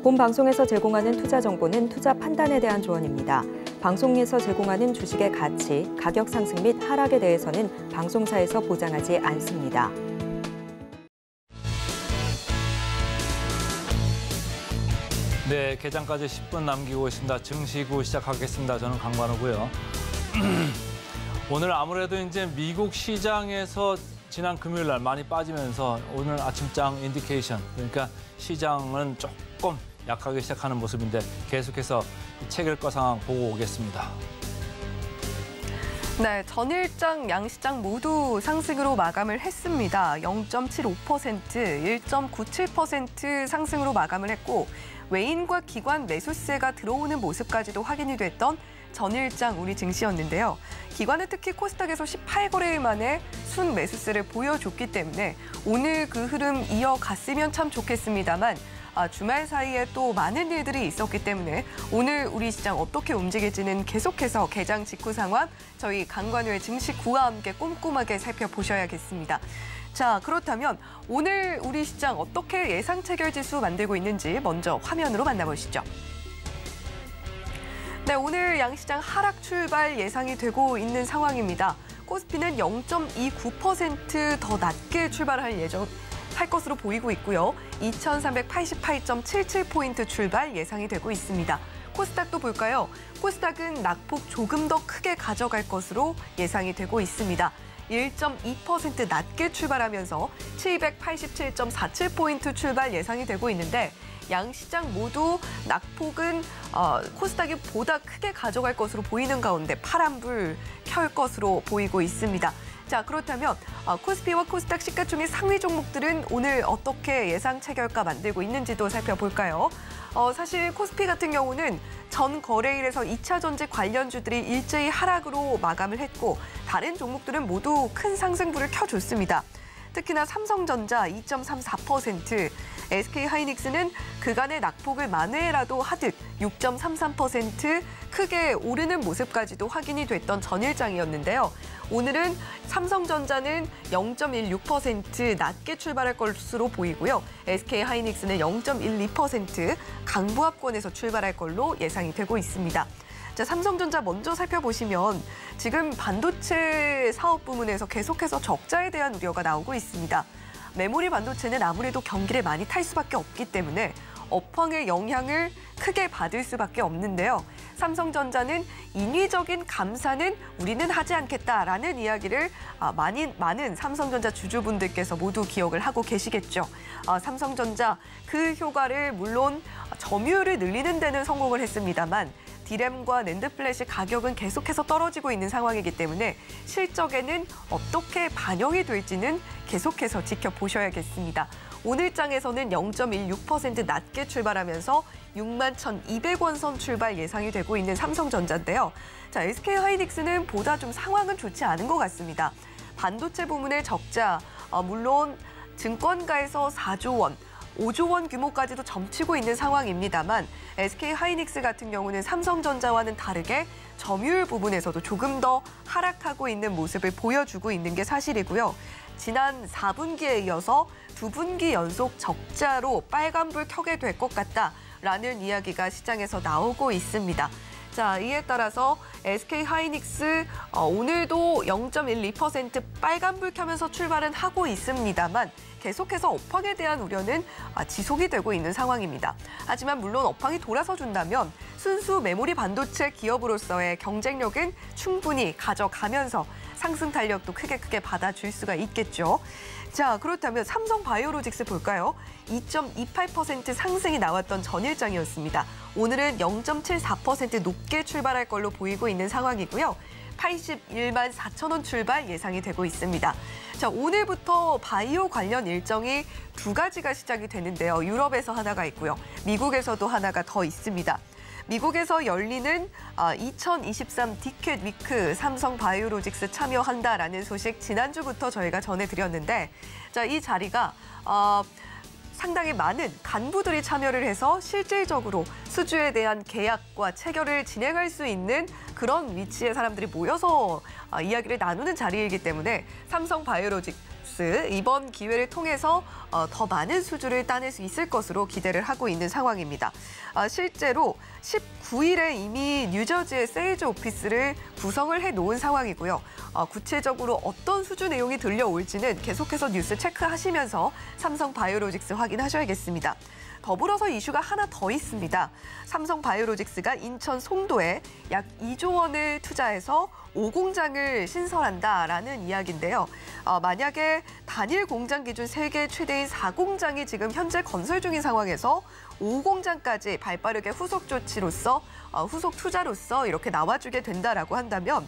본 방송에서 제공하는 투자 정보는 투자 판단에 대한 조언입니다. 방송에서 제공하는 주식의 가치, 가격 상승 및 하락에 대해서는 방송사에서 보장하지 않습니다. 네, 개장까지 10분 남기고 있습니다. 증시구 시작하겠습니다. 저는 강관우고요. 오늘 아무래도 이제 미국 시장에서 지난 금요일 날 많이 빠지면서 오늘 아침장 인디케이션, 그러니까 시장은 조금 약하게 시작하는 모습인데 계속해서 체결가 상황 보고 오겠습니다. 네, 전일장 양시장 모두 상승으로 마감을 했습니다. 0.75%, 1.97% 상승으로 마감을 했고 외인과 기관 매수세가 들어오는 모습까지도 확인이 됐던 전일장 우리 증시였는데요. 기관은 특히 코스닥에서 18거래일 만에 순 매수세를 보여줬기 때문에 오늘 그 흐름 이어갔으면 참 좋겠습니다만 주말 사이에 또 많은 일들이 있었기 때문에 오늘 우리 시장 어떻게 움직일지는 계속해서 개장 직후 상황 저희 강관우의 증시구와 함께 꼼꼼하게 살펴보셔야겠습니다. 자, 그렇다면 오늘 우리 시장 어떻게 예상 체결 지수 만들고 있는지 먼저 화면으로 만나보시죠. 네, 오늘 양시장 하락 출발 예상이 되고 있는 상황입니다. 코스피는 0.29% 더 낮게 출발할 할 것으로 보이고 있고요. 2388.77포인트 출발 예상이 되고 있습니다. 코스닥도 볼까요? 코스닥은 낙폭 조금 더 크게 가져갈 것으로 예상이 되고 있습니다. 1.2% 낮게 출발하면서 787.47포인트 출발 예상이 되고 있는데 양시장 모두 낙폭은 코스닥이 보다 크게 가져갈 것으로 보이는 가운데 파란불 켤 것으로 보이고 있습니다. 자, 그렇다면 코스피와 코스닥 시가총액 상위 종목들은 오늘 어떻게 예상 체결가 만들고 있는지도 살펴볼까요? 사실 코스피 같은 경우는 전 거래일에서 2차 전지 관련주들이 일제히 하락으로 마감을 했고 다른 종목들은 모두 큰 상승불을 켜줬습니다. 특히나 삼성전자 2.34%, SK하이닉스는 그간의 낙폭을 만회라도 하듯 6.33% 크게 오르는 모습까지도 확인이 됐던 전일장이었는데요. 오늘은 삼성전자는 0.16% 낮게 출발할 것으로 보이고요. SK하이닉스는 0.12% 강보합권에서 출발할 걸로 예상이 되고 있습니다. 자, 삼성전자 먼저 살펴보시면 지금 반도체 사업 부문에서 계속해서 적자에 대한 우려가 나오고 있습니다. 메모리 반도체는 아무래도 경기를 많이 탈 수밖에 없기 때문에 업황의 영향을 크게 받을 수밖에 없는데요. 삼성전자는 인위적인 감사는 우리는 하지 않겠다라는 이야기를 많은 삼성전자 주주분들께서 모두 기억을 하고 계시겠죠. 삼성전자 그 효과를 물론 점유율을 늘리는 데는 성공을 했습니다만 디램과 낸드플래시 가격은 계속해서 떨어지고 있는 상황이기 때문에 실적에는 어떻게 반영이 될지는 계속해서 지켜보셔야겠습니다. 오늘 장에서는 0.16% 낮게 출발하면서 61,200원 선 출발 예상이 되고 있는 삼성전자인데요. 자, SK하이닉스는 보다 좀 상황은 좋지 않은 것 같습니다. 반도체 부문의 적자, 물론 증권가에서 4조 원, 5조 원 규모까지도 점치고 있는 상황입니다만 SK하이닉스 같은 경우는 삼성전자와는 다르게 점유율 부분에서도 조금 더 하락하고 있는 모습을 보여주고 있는 게 사실이고요. 지난 4분기에 이어서 2분기 연속 적자로 빨간불 켜게 될 것 같다라는 이야기가 시장에서 나오고 있습니다. 자, 이에 따라서 SK하이닉스 오늘도 0.12% 빨간불 켜면서 출발은 하고 있습니다만 계속해서 업황에 대한 우려는 지속이 되고 있는 상황입니다. 하지만 물론 업황이 돌아서 준다면 순수 메모리 반도체 기업으로서의 경쟁력은 충분히 가져가면서 상승 탄력도 크게 받아줄 수가 있겠죠. 자, 그렇다면 삼성바이오로직스 볼까요? 2.28% 상승이 나왔던 전일장이었습니다. 오늘은 0.74% 높게 출발할 걸로 보이고 있는 상황이고요. 81만 4천 원 출발 예상이 되고 있습니다. 자, 오늘부터 바이오 관련 일정이 두 가지가 시작이 되는데요. 유럽에서 하나가 있고요. 미국에서도 하나가 더 있습니다. 미국에서 열리는 2023 디켓 위크 삼성바이오로직스 참여한다라는 소식 지난주부터 저희가 전해드렸는데 자, 이 자리가 상당히 많은 간부들이 참여를 해서 실질적으로 수주에 대한 계약과 체결을 진행할 수 있는 그런 위치의 사람들이 모여서 이야기를 나누는 자리이기 때문에 삼성바이오로직 뉴스 이번 기회를 통해서 더 많은 수주를 따낼 수 있을 것으로 기대를 하고 있는 상황입니다. 실제로 19일에 이미 뉴저지의 세일즈 오피스를 구성을 해놓은 상황이고요. 구체적으로 어떤 수주 내용이 들려올지는 계속해서 뉴스 체크하시면서 삼성바이오로직스 확인하셔야겠습니다. 더불어서 이슈가 하나 더 있습니다. 삼성바이오로직스가 인천 송도에 약 2조 원을 투자해서 5공장을 신설한다라는 이야기인데요. 만약에 단일 공장 기준 세계 최대인 4공장이 지금 현재 건설 중인 상황에서 5공장까지 발빠르게 후속 조치로서 후속 투자로서 이렇게 나와주게 된다라고 한다면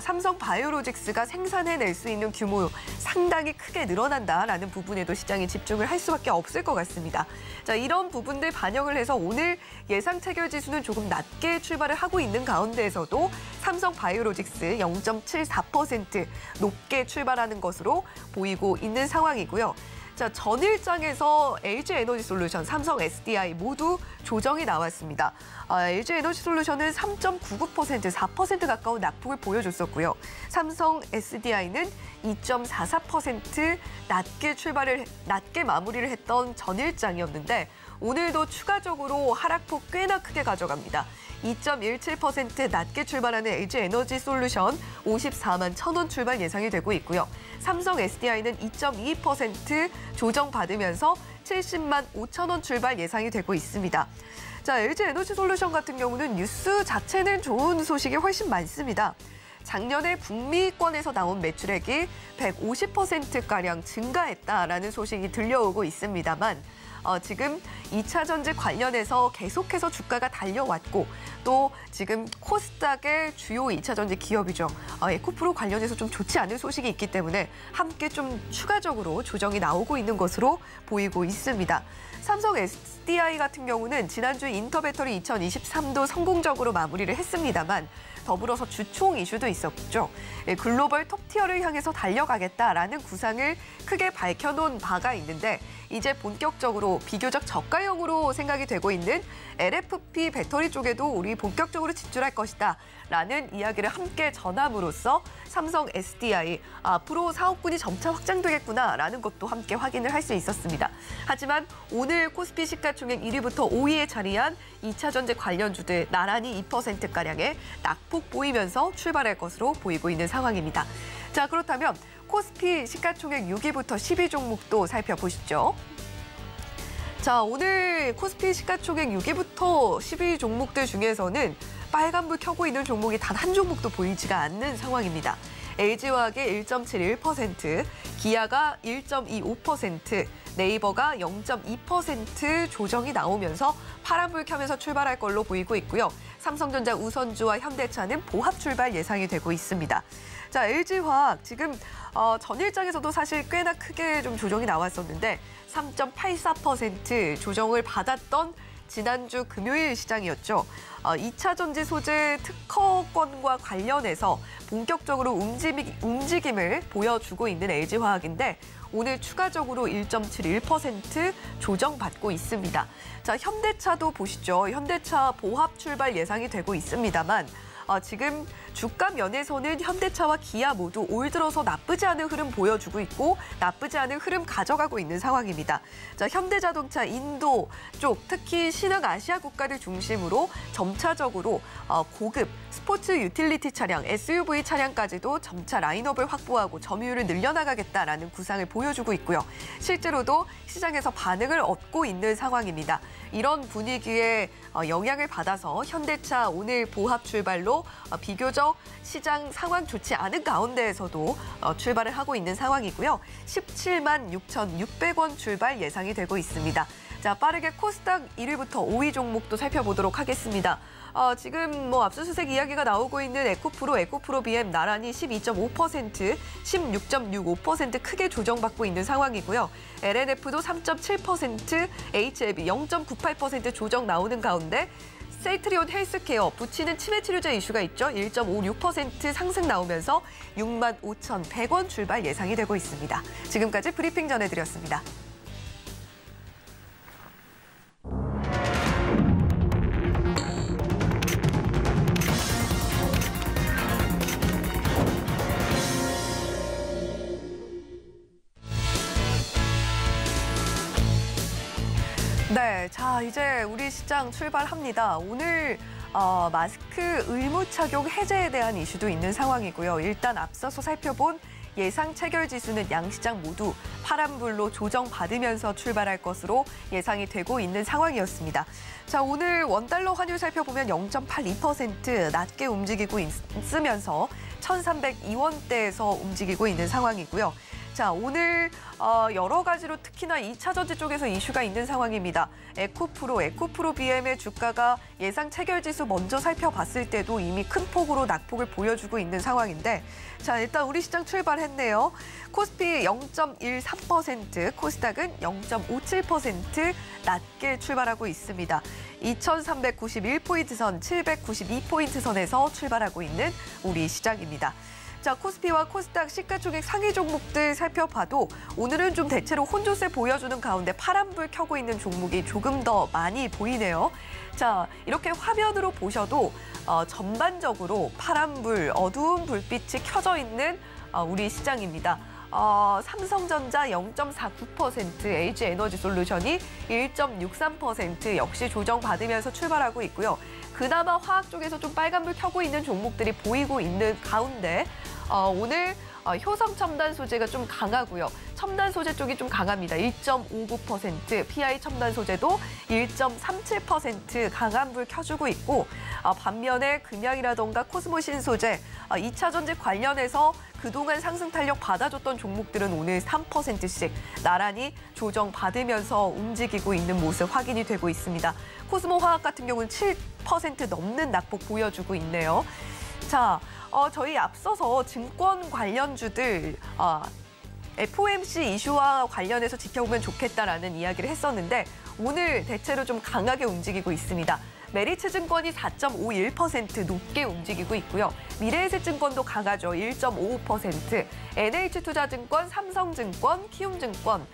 삼성바이오로직스가 생산해낼 수 있는 규모 상당히 크게 늘어난다라는 부분에도 시장이 집중을 할 수밖에 없을 것 같습니다. 자, 이런 부분들 반영을 해서 오늘 예상 체결 지수는 조금 낮게 출발을 하고 있는 가운데에서도 삼성바이오로직스 0.74% 높게 출발하는 것으로 보이고 있는 상황이고요. 자, 전일장에서 LG에너지솔루션, 삼성 SDI 모두 조정이 나왔습니다. LG에너지솔루션은 3.99%, 4% 가까운 낙폭을 보여줬었고요. 삼성 SDI는 2.44% 낮게 마무리를 했던 전일장이었는데 오늘도 추가적으로 하락폭 꽤나 크게 가져갑니다. 2.17% 낮게 출발하는 LG에너지솔루션 54만 1,000원 출발 예상이 되고 있고요. 삼성 SDI는 2.22% 조정받으면서 70만 5,000원 출발 예상이 되고 있습니다. 자, LG에너지솔루션 같은 경우는 뉴스 자체는 좋은 소식이 훨씬 많습니다. 작년에 북미권에서 나온 매출액이 150%가량 증가했다라는 소식이 들려오고 있습니다만 지금 2차 전지 관련해서 계속해서 주가가 달려왔고 또 지금 코스닥의 주요 2차 전지 기업이죠. 에코프로 관련해서 좀 좋지 않은 소식이 있기 때문에 함께 좀 추가적으로 조정이 나오고 있는 것으로 보이고 있습니다. 삼성 SDI 같은 경우는 지난주 인터배터리 2023도 성공적으로 마무리를 했습니다만 더불어서 주총 이슈도 있었죠. 글로벌 톱티어를 향해서 달려가겠다라는 구상을 크게 밝혀놓은 바가 있는데 이제 본격적으로 비교적 저가형으로 생각이 되고 있는 LFP 배터리 쪽에도 우리 본격적으로 진출할 것이다 라는 이야기를 함께 전함으로써 삼성 SDI 앞으로 사업군이 점차 확장되겠구나라는 것도 함께 확인을 할 수 있었습니다. 하지만 오늘 코스피 시가총액 1위부터 5위에 자리한 2차 전지 관련주들 나란히 2%가량의 낙폭 보이면서 출발할 것으로 보이고 있는 상황입니다. 자, 그렇다면 코스피 시가총액 6위부터 10위 종목도 살펴보시죠. 자, 오늘 코스피 시가총액 6위부터 10위 종목들 중에서는 빨간불 켜고 있는 종목이 단 한 종목도 보이지가 않는 상황입니다. LG화학의 1.71%, 기아가 1.25%, 네이버가 0.2% 조정이 나오면서 파란불 켜면서 출발할 걸로 보이고 있고요. 삼성전자, 우선주와 현대차는 보합 출발 예상이 되고 있습니다. 자, LG화학 지금 전일장에서도 사실 꽤나 크게 좀 조정이 나왔었는데 3.84% 조정을 받았던 지난주 금요일 시장이었죠. 2차 전지 소재 특허권과 관련해서 본격적으로 움직임을 보여주고 있는 LG화학인데 오늘 추가적으로 1.71% 조정받고 있습니다. 자, 현대차도 보시죠. 현대차 보합 출발 예상이 되고 있습니다만 지금 주가 면에서는 현대차와 기아 모두 올 들어서 나쁘지 않은 흐름 보여주고 있고 나쁘지 않은 흐름 가져가고 있는 상황입니다. 자, 현대자동차 인도 쪽 특히 신흥아시아 국가를 중심으로 점차적으로 고급 스포츠 유틸리티 차량, SUV 차량까지도 점차 라인업을 확보하고 점유율을 늘려나가겠다라는 구상을 보여주고 있고요. 실제로도 시장에서 반응을 얻고 있는 상황입니다. 이런 분위기에 영향을 받아서 현대차 오늘 보합 출발로 비교적 시장 상황 좋지 않은 가운데에서도 출발을 하고 있는 상황이고요. 17만 6,600원 출발 예상이 되고 있습니다. 자, 빠르게 코스닥 1위부터 5위 종목도 살펴보도록 하겠습니다. 지금 뭐 압수수색 이야기가 나오고 있는 에코프로 BM 나란히 12.5%, 16.65% 크게 조정받고 있는 상황이고요. LNF도 3.7%, HLB 0.98% 조정 나오는 가운데 세이트리온 헬스케어 붙이는 치매 치료제 이슈가 있죠. 1.56% 상승 나오면서 65,100원 출발 예상이 되고 있습니다. 지금까지 브리핑 전해드렸습니다. 네, 자 이제 우리 시장 출발합니다. 오늘 마스크 의무 착용 해제에 대한 이슈도 있는 상황이고요. 일단 앞서서 살펴본 예상 체결 지수는 양시장 모두 파란불로 조정받으면서 출발할 것으로 예상이 되고 있는 상황이었습니다. 자, 오늘 원달러 환율 살펴보면 0.82% 낮게 움직이고 있으면서 1,302원대에서 움직이고 있는 상황이고요. 자, 오늘 여러 가지로 특히나 2차 전지 쪽에서 이슈가 있는 상황입니다. 에코프로 BM의 주가가 예상 체결지수 먼저 살펴봤을 때도 이미 큰 폭으로 낙폭을 보여주고 있는 상황인데, 자, 일단 우리 시장 출발했네요. 코스피 0.13%, 코스닥은 0.57% 낮게 출발하고 있습니다. 2,391포인트 선, 792포인트 선에서 출발하고 있는 우리 시장입니다. 자, 코스피와 코스닥 시가총액 상위 종목들 살펴봐도 오늘은 좀 대체로 혼조세 보여주는 가운데 파란불 켜고 있는 종목이 조금 더 많이 보이네요. 자, 이렇게 화면으로 보셔도 전반적으로 파란불, 어두운 불빛이 켜져 있는 우리 시장입니다. 삼성전자 0.49%, LG에너지솔루션이 1.63% 역시 조정받으면서 출발하고 있고요. 그나마 화학 쪽에서 좀 빨간불 켜고 있는 종목들이 보이고 있는 가운데 오늘 효성 첨단 소재가 좀 강하고요. 첨단 소재 쪽이 좀 강합니다. 1.59%, PI 첨단 소재도 1.37% 강한 불 켜주고 있고, 반면에 금양이라던가 코스모신 소재, 2차 전지 관련해서 그동안 상승 탄력 받아줬던 종목들은 오늘 3%씩 나란히 조정받으면서 움직이고 있는 모습 확인이 되고 있습니다. 코스모화학 같은 경우는 7% 넘는 낙폭 보여주고 있네요. 자, 저희 앞서서 증권 관련주들 FOMC 이슈와 관련해서 지켜보면 좋겠다라는 이야기를 했었는데 오늘 대체로 좀 강하게 움직이고 있습니다. 메리츠 증권이 4.51% 높게 움직이고 있고요. 미래에셋증권도 강하죠. 1.55%. NH투자증권, 삼성증권, 키움증권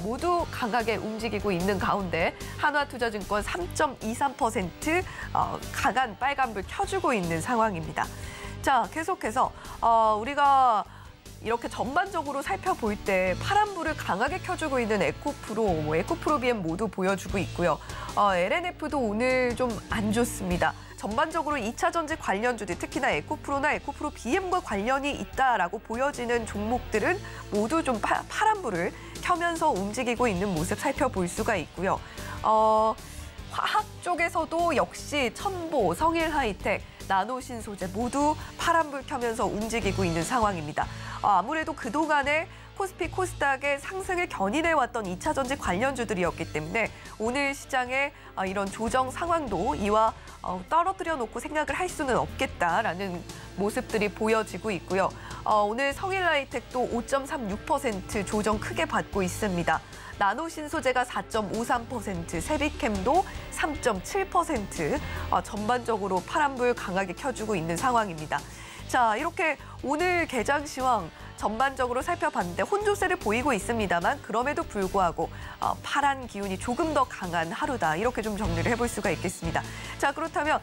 모두 강하게 움직이고 있는 가운데 한화투자증권 3.23% 강한 빨간불 켜주고 있는 상황입니다. 자, 계속해서 우리가 이렇게 전반적으로 살펴볼 때 파란불을 강하게 켜주고 있는 에코프로, 에코프로 BM 모두 보여주고 있고요. LNF도 오늘 좀 안 좋습니다. 전반적으로 2차 전지 관련주들, 특히나 에코프로나 에코프로 BM과 관련이 있다라고 보여지는 종목들은 모두 좀 파란불을 켜면서 움직이고 있는 모습 살펴볼 수가 있고요. 화학 쪽에서도 역시 첨보, 성일하이텍, 나노신소재 모두 파란불 켜면서 움직이고 있는 상황입니다. 아무래도 그동안에 코스피, 코스닥의 상승을 견인해왔던 2차 전지 관련주들이었기 때문에 오늘 시장의 이런 조정 상황도 이와 떨어뜨려 놓고 생각을 할 수는 없겠다라는 모습들이 보여지고 있고요. 오늘 성일하이텍도 5.36% 조정 크게 받고 있습니다. 나노신소재가 4.53%, 세비캠도 3.7% 전반적으로 파란불 강하게 켜주고 있는 상황입니다. 자, 이렇게 오늘 개장 시황 전반적으로 살펴봤는데 혼조세를 보이고 있습니다만 그럼에도 불구하고 파란 기운이 조금 더 강한 하루다. 이렇게 좀 정리를 해볼 수가 있겠습니다. 자, 그렇다면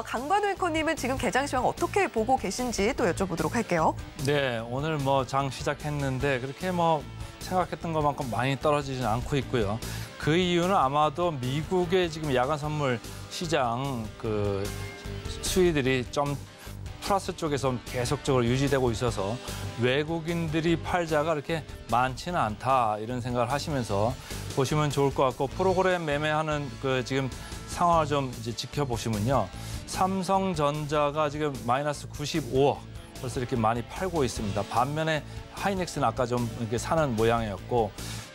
강관우 앵커님은 지금 개장 시황 어떻게 보고 계신지 또 여쭤보도록 할게요. 네, 오늘 장 시작했는데 그렇게 생각했던 것만큼 많이 떨어지진 않고 있고요. 그 이유는 아마도 미국의 지금 야간 선물 시장 수위들이 좀 플러스 쪽에서 계속적으로 유지되고 있어서 외국인들이 팔자가 그렇게 많지는 않다 이런 생각을 하시면서 보시면 좋을 것 같고, 프로그램 매매하는 지금 상황을 좀 이제 지켜보시면요. 삼성전자가 지금 마이너스 95억 벌써 이렇게 많이 팔고 있습니다. 반면에 하이닉스는 아까 좀 이렇게 사는 모양이었고,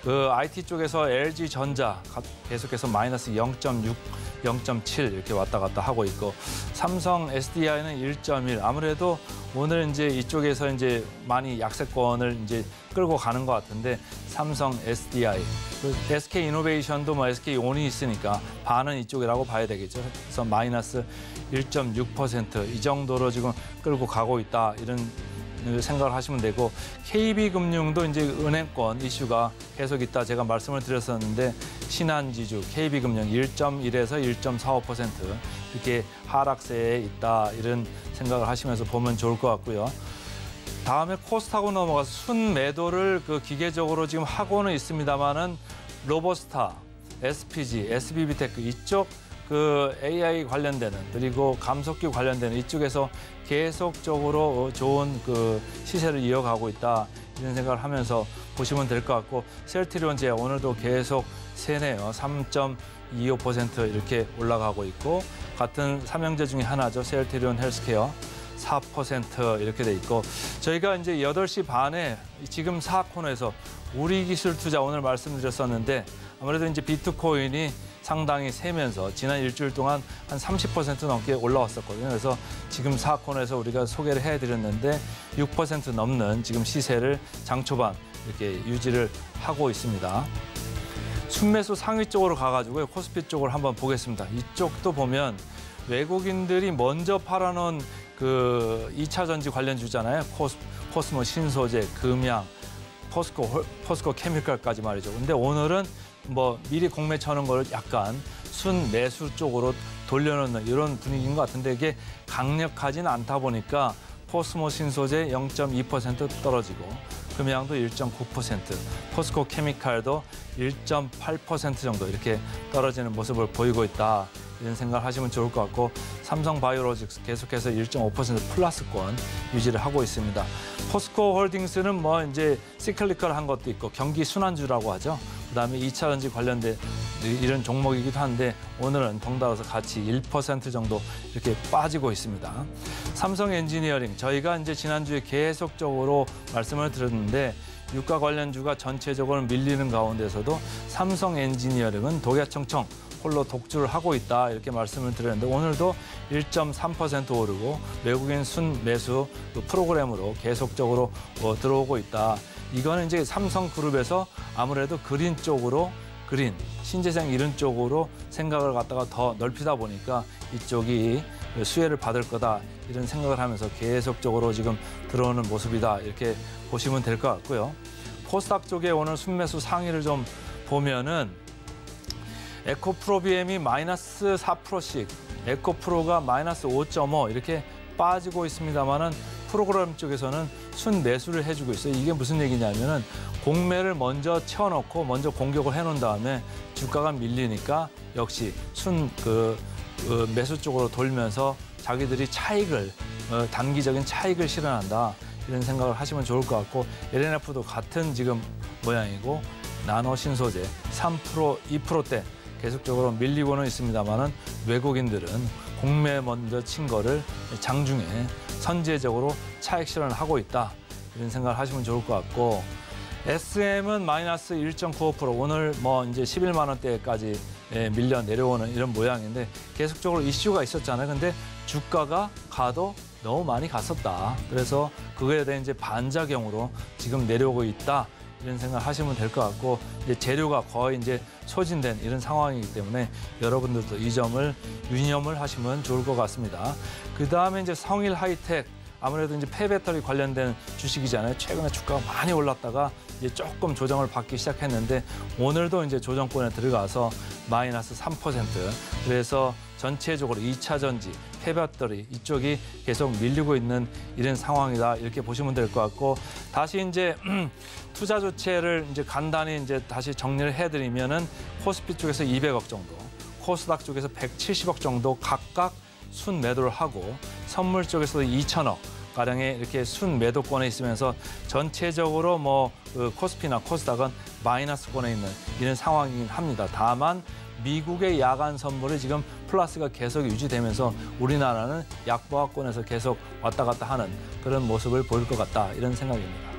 IT 쪽에서 LG전자 계속해서 마이너스 0.6, 0.7 이렇게 왔다 갔다 하고 있고, 삼성 SDI는 1.1. 아무래도 오늘 이제 이쪽에서 이제 많이 약세권을 이제 끌고 가는 것 같은데, 삼성 SDI, SK 이노베이션도 SK 온이 있으니까 반은 이쪽이라고 봐야 되겠죠. 그래서 마이너스 1.6% 이 정도로 지금 끌고 가고 있다 이런 생각을 하시면 되고, KB금융도 이제 은행권 이슈가 계속 있다 제가 말씀을 드렸었는데, 신한지주, KB금융 1.1에서 1.45% 이렇게 하락세에 있다 이런 생각을 하시면서 보면 좋을 것 같고요. 다음에 코스닥으로 넘어가서 순매도를 기계적으로 지금 하고는 있습니다만은 로버스타, SPG, SBB테크 이쪽 그 AI 관련되는 그리고 감속기 관련되는 이쪽에서 계속적으로 좋은 그 시세를 이어가고 있다 이런 생각을 하면서 보시면 될 것 같고 셀트리온 제약 오늘도 계속 세네요. 3.25% 이렇게 올라가고 있고 같은 삼형제 중에 하나죠. 셀트리온 헬스케어 4% 이렇게 돼 있고 저희가 이제 8시 반에 지금 사코너에서 우리 기술 투자 오늘 말씀드렸었는데 아무래도 이제 비트코인이 상당히 세면서 지난 일주일 동안 한 30% 넘게 올라왔었거든요. 그래서 지금 사코너에서 우리가 소개를 해드렸는데 6% 넘는 지금 시세를 장 초반 이렇게 유지를 하고 있습니다. 순매수 상위 쪽으로 가가지고요. 코스피 쪽을 한번 보겠습니다. 이쪽도 보면 외국인들이 먼저 팔아놓은 그 2차 전지 관련주잖아요. 코스모 신소재, 금양, 포스코 케미칼까지 말이죠. 근데 오늘은 뭐 미리 공매 쳐는 걸 약간 순매수 쪽으로 돌려놓는 이런 분위기인 것 같은데 이게 강력하진 않다 보니까 포스모 신소재 0.2% 떨어지고 금양도 1.9%, 포스코 케미칼도 1.8% 정도 이렇게 떨어지는 모습을 보이고 있다. 이런 생각을 하시면 좋을 것 같고 삼성 바이오로직스 계속해서 1.5% 플러스권 유지를 하고 있습니다. 포스코 홀딩스는 뭐 이제 시클리컬한 것도 있고 경기 순환주라고 하죠. 그다음에 2차 전지 관련된 이런 종목이기도 한데 오늘은 덩달아서 같이 1% 정도 이렇게 빠지고 있습니다. 삼성 엔지니어링 저희가 이제 지난주에 계속적으로 말씀을 드렸는데 유가 관련주가 전체적으로 밀리는 가운데서도 삼성 엔지니어링은 독야청청 홀로 독주를 하고 있다 이렇게 말씀을 드렸는데 오늘도 1.3% 오르고 외국인 순매수 프로그램으로 계속적으로 들어오고 있다. 이거는 이제 삼성그룹에서 아무래도 그린 쪽으로 신재생 이런 쪽으로 생각을 갖다가 더 넓히다 보니까 이쪽이 수혜를 받을 거다 이런 생각을 하면서 계속적으로 지금 들어오는 모습이다 이렇게 보시면 될 것 같고요. 코스닥 쪽에 오늘 순매수 상위를 좀 보면은 에코프로비엠이 마이너스 4%씩, 에코프로가 마이너스 5.5 이렇게 빠지고 있습니다만은 프로그램 쪽에서는 순매수를 해주고 있어요. 이게 무슨 얘기냐면은 공매를 먼저 채워놓고 먼저 공격을 해놓은 다음에 주가가 밀리니까 역시 매수 쪽으로 돌면서 자기들이 차익을 단기적인 차익을 실현한다 이런 생각을 하시면 좋을 것 같고 LNF도 같은 지금 모양이고 나노 신소재 3%, 2%대 계속적으로 밀리고는 있습니다만은 외국인들은 공매 먼저 친 거를 장중에 선제적으로 차익 실현을 하고 있다 이런 생각을 하시면 좋을 것 같고 SM은 마이너스 1.95% 오늘 뭐 이제 11만 원대까지 밀려 내려오는 이런 모양인데 계속적으로 이슈가 있었잖아요. 근데 주가가 가도 너무 많이 갔었다. 그래서 그거에 대한 이제 반작용으로 지금 내려오고 있다. 이런 생각을 하시면 될 것 같고 이제 재료가 거의 이제 소진된 이런 상황이기 때문에 여러분들도 이 점을 유념을 하시면 좋을 것 같습니다. 그다음에 이제 성일 하이텍 아무래도 이제 폐배터리 관련된 주식이잖아요. 최근에 주가가 많이 올랐다가 이제 조금 조정을 받기 시작했는데 오늘도 이제 조정권에 들어가서 마이너스 3%. 그래서 전체적으로 2차 전지, 폐배터리 이쪽이 계속 밀리고 있는 이런 상황이다. 이렇게 보시면 될 것 같고 다시 이제 투자 조치를 이제 간단히 이제 다시 정리를 해드리면은 코스피 쪽에서 200억 정도, 코스닥 쪽에서 170억 정도 각각 순매도를 하고 선물 쪽에서도 2천억 가량의 이렇게 순매도권에 있으면서 전체적으로 뭐 코스피나 코스닥은 마이너스권에 있는 이런 상황이긴 합니다. 다만 미국의 야간 선물이 지금 플러스가 계속 유지되면서 우리나라는 약보합권에서 계속 왔다 갔다 하는 그런 모습을 보일 것 같다 이런 생각입니다.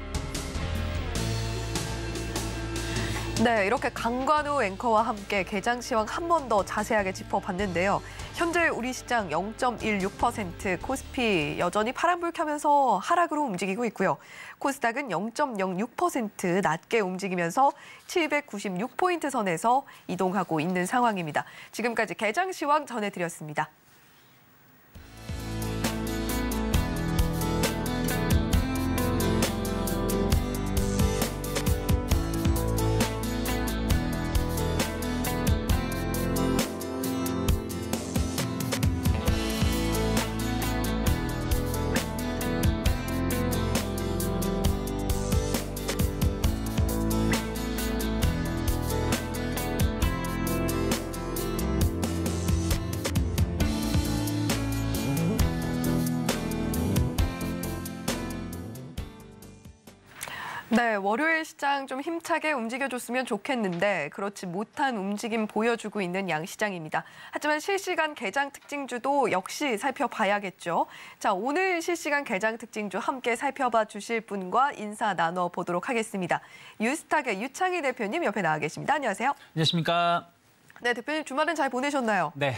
네, 이렇게 강관우 앵커와 함께 개장 시황 한 번 더 자세하게 짚어봤는데요. 현재 우리 시장 0.16%, 코스피 여전히 파란불 켜면서 하락으로 움직이고 있고요. 코스닥은 0.06% 낮게 움직이면서 796포인트 선에서 이동하고 있는 상황입니다. 지금까지 개장 시황 전해드렸습니다. 네, 월요일 시장 좀 힘차게 움직여줬으면 좋겠는데 그렇지 못한 움직임 보여주고 있는 양시장입니다. 하지만 실시간 개장 특징주도 역시 살펴봐야겠죠. 자, 오늘 실시간 개장 특징주 함께 살펴봐 주실 분과 인사 나눠보도록 하겠습니다. 유스탁의 유창희 대표님 옆에 나와 계십니다. 안녕하세요. 안녕하십니까. 네, 대표님 주말은 잘 보내셨나요? 네.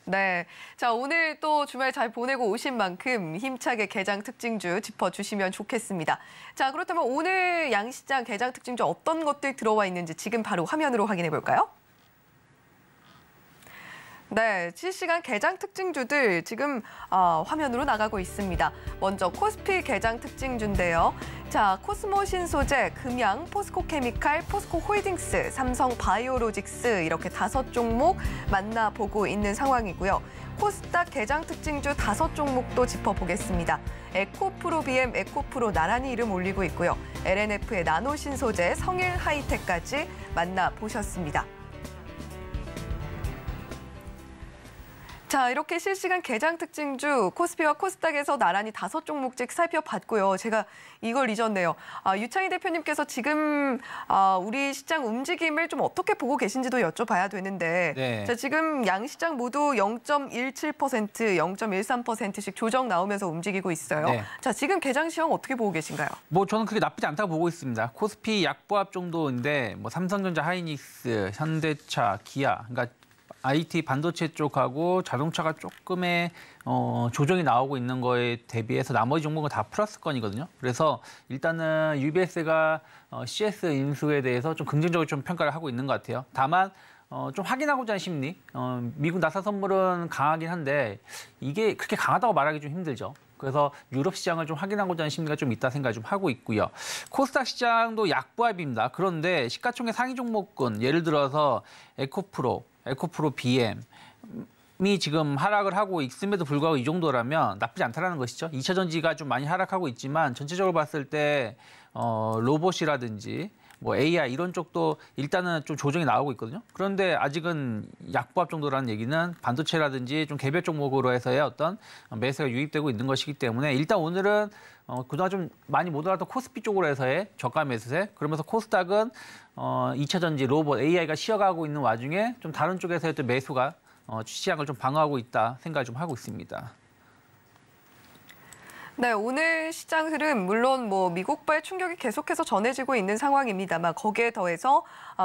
네. 자, 오늘 또 주말 잘 보내고 오신 만큼 힘차게 개장 특징주 짚어주시면 좋겠습니다. 자, 그렇다면 오늘 양시장 개장 특징주 어떤 것들 들어와 있는지 지금 바로 화면으로 확인해 볼까요? 네, 실시간 개장 특징주들 지금 화면으로 나가고 있습니다. 먼저 코스피 개장 특징주인데요. 자, 코스모 신소재, 금양, 포스코케미칼, 포스코홀딩스, 삼성 바이오로직스 이렇게 5종목 만나보고 있는 상황이고요. 코스닥 개장 특징주 5종목도 짚어보겠습니다. 에코프로 BM, 에코프로 나란히 이름 올리고 있고요. LNF의 나노신소재, 성일하이텍까지 만나보셨습니다. 자, 이렇게 실시간 개장 특징주 코스피와 코스닥에서 나란히 5종목씩 살펴봤고요. 제가 이걸 잊었네요. 유창희 대표님께서 지금 우리 시장 움직임을 좀 어떻게 보고 계신지도 여쭤봐야 되는데 네. 자, 지금 양시장 모두 0.17%, 0.13%씩 조정 나오면서 움직이고 있어요. 네. 자, 지금 개장 시황 어떻게 보고 계신가요? 뭐 저는 그게 나쁘지 않다고 보고 있습니다. 코스피 약보합 정도인데 뭐 삼성전자, 하이닉스, 현대차, 기아, 그러니까 IT 반도체 쪽하고 자동차가 조금의 조정이 나오고 있는 거에 대비해서 나머지 종목은 다 플러스권이거든요. 그래서 일단은 UBS가 CS 인수에 대해서 좀 긍정적으로 좀 평가를 하고 있는 것 같아요. 다만 좀 확인하고자 하는 심리, 미국 나사 선물은 강하긴 한데 이게 그렇게 강하다고 말하기 좀 힘들죠. 그래서 유럽 시장을 좀 확인하고자 하는 심리가 좀 있다 생각을 좀 하고 있고요. 코스닥 시장도 약보합입니다. 그런데 시가총액 상위 종목군, 예를 들어서 에코프로 BM이 지금 하락을 하고 있음에도 불구하고 이 정도라면 나쁘지 않다라는 것이죠. 2차 전지가 좀 많이 하락하고 있지만 전체적으로 봤을 때 로봇이라든지 뭐 AI 이런 쪽도 일단은 좀 조정이 나오고 있거든요. 그런데 아직은 약보합 정도라는 얘기는 반도체라든지 좀 개별 종목으로 해서의 어떤 매수가 유입되고 있는 것이기 때문에 일단 오늘은 그동안 좀 많이 못 올랐던 코스피 쪽으로 해서의 저가 매수세, 그러면서 코스닥은 2차 전지, 로봇, AI가 쉬어가고 있는 와중에 좀 다른 쪽에서의 또 매수가 시장을 좀 방어하고 있다 생각을 좀 하고 있습니다. 네, 오늘 시장 흐름 물론 뭐 미국발 충격이 계속해서 전해지고 있는 상황입니다만 거기에 더해서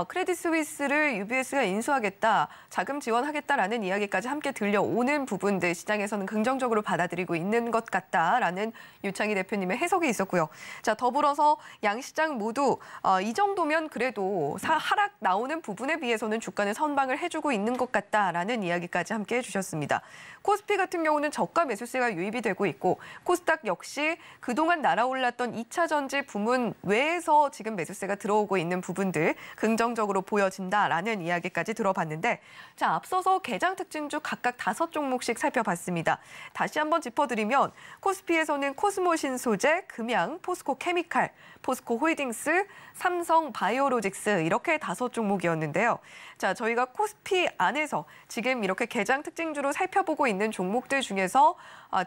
크레딧 스위스를 UBS가 인수하겠다, 자금 지원하겠다라는 이야기까지 함께 들려오는 부분들 시장에서는 긍정적으로 받아들이고 있는 것 같다라는 유창희 대표님의 해석이 있었고요. 자, 더불어서 양시장 모두 이 정도면 그래도 하락 나오는 부분에 비해서는 주가는 선방을 해주고 있는 것 같다라는 이야기까지 함께 해주셨습니다. 코스피 같은 경우는 저가 매수세가 유입이 되고 있고 코스닥 역시 그동안 날아올랐던 2차 전지 부문 외에서 지금 매수세가 들어오고 있는 부분들 긍정적으로 보여진다라는 이야기까지 들어봤는데 자, 앞서서 개장 특징주 각각 5종목씩 살펴봤습니다. 다시 한번 짚어드리면 코스피에서는 코스모 신소재, 금양, 포스코케미칼, 포스코홀딩스, 삼성 바이오로직스 이렇게 5종목이었는데요. 자, 저희가 코스피 안에서 지금 이렇게 개장 특징주로 살펴보고 있는 종목들 중에서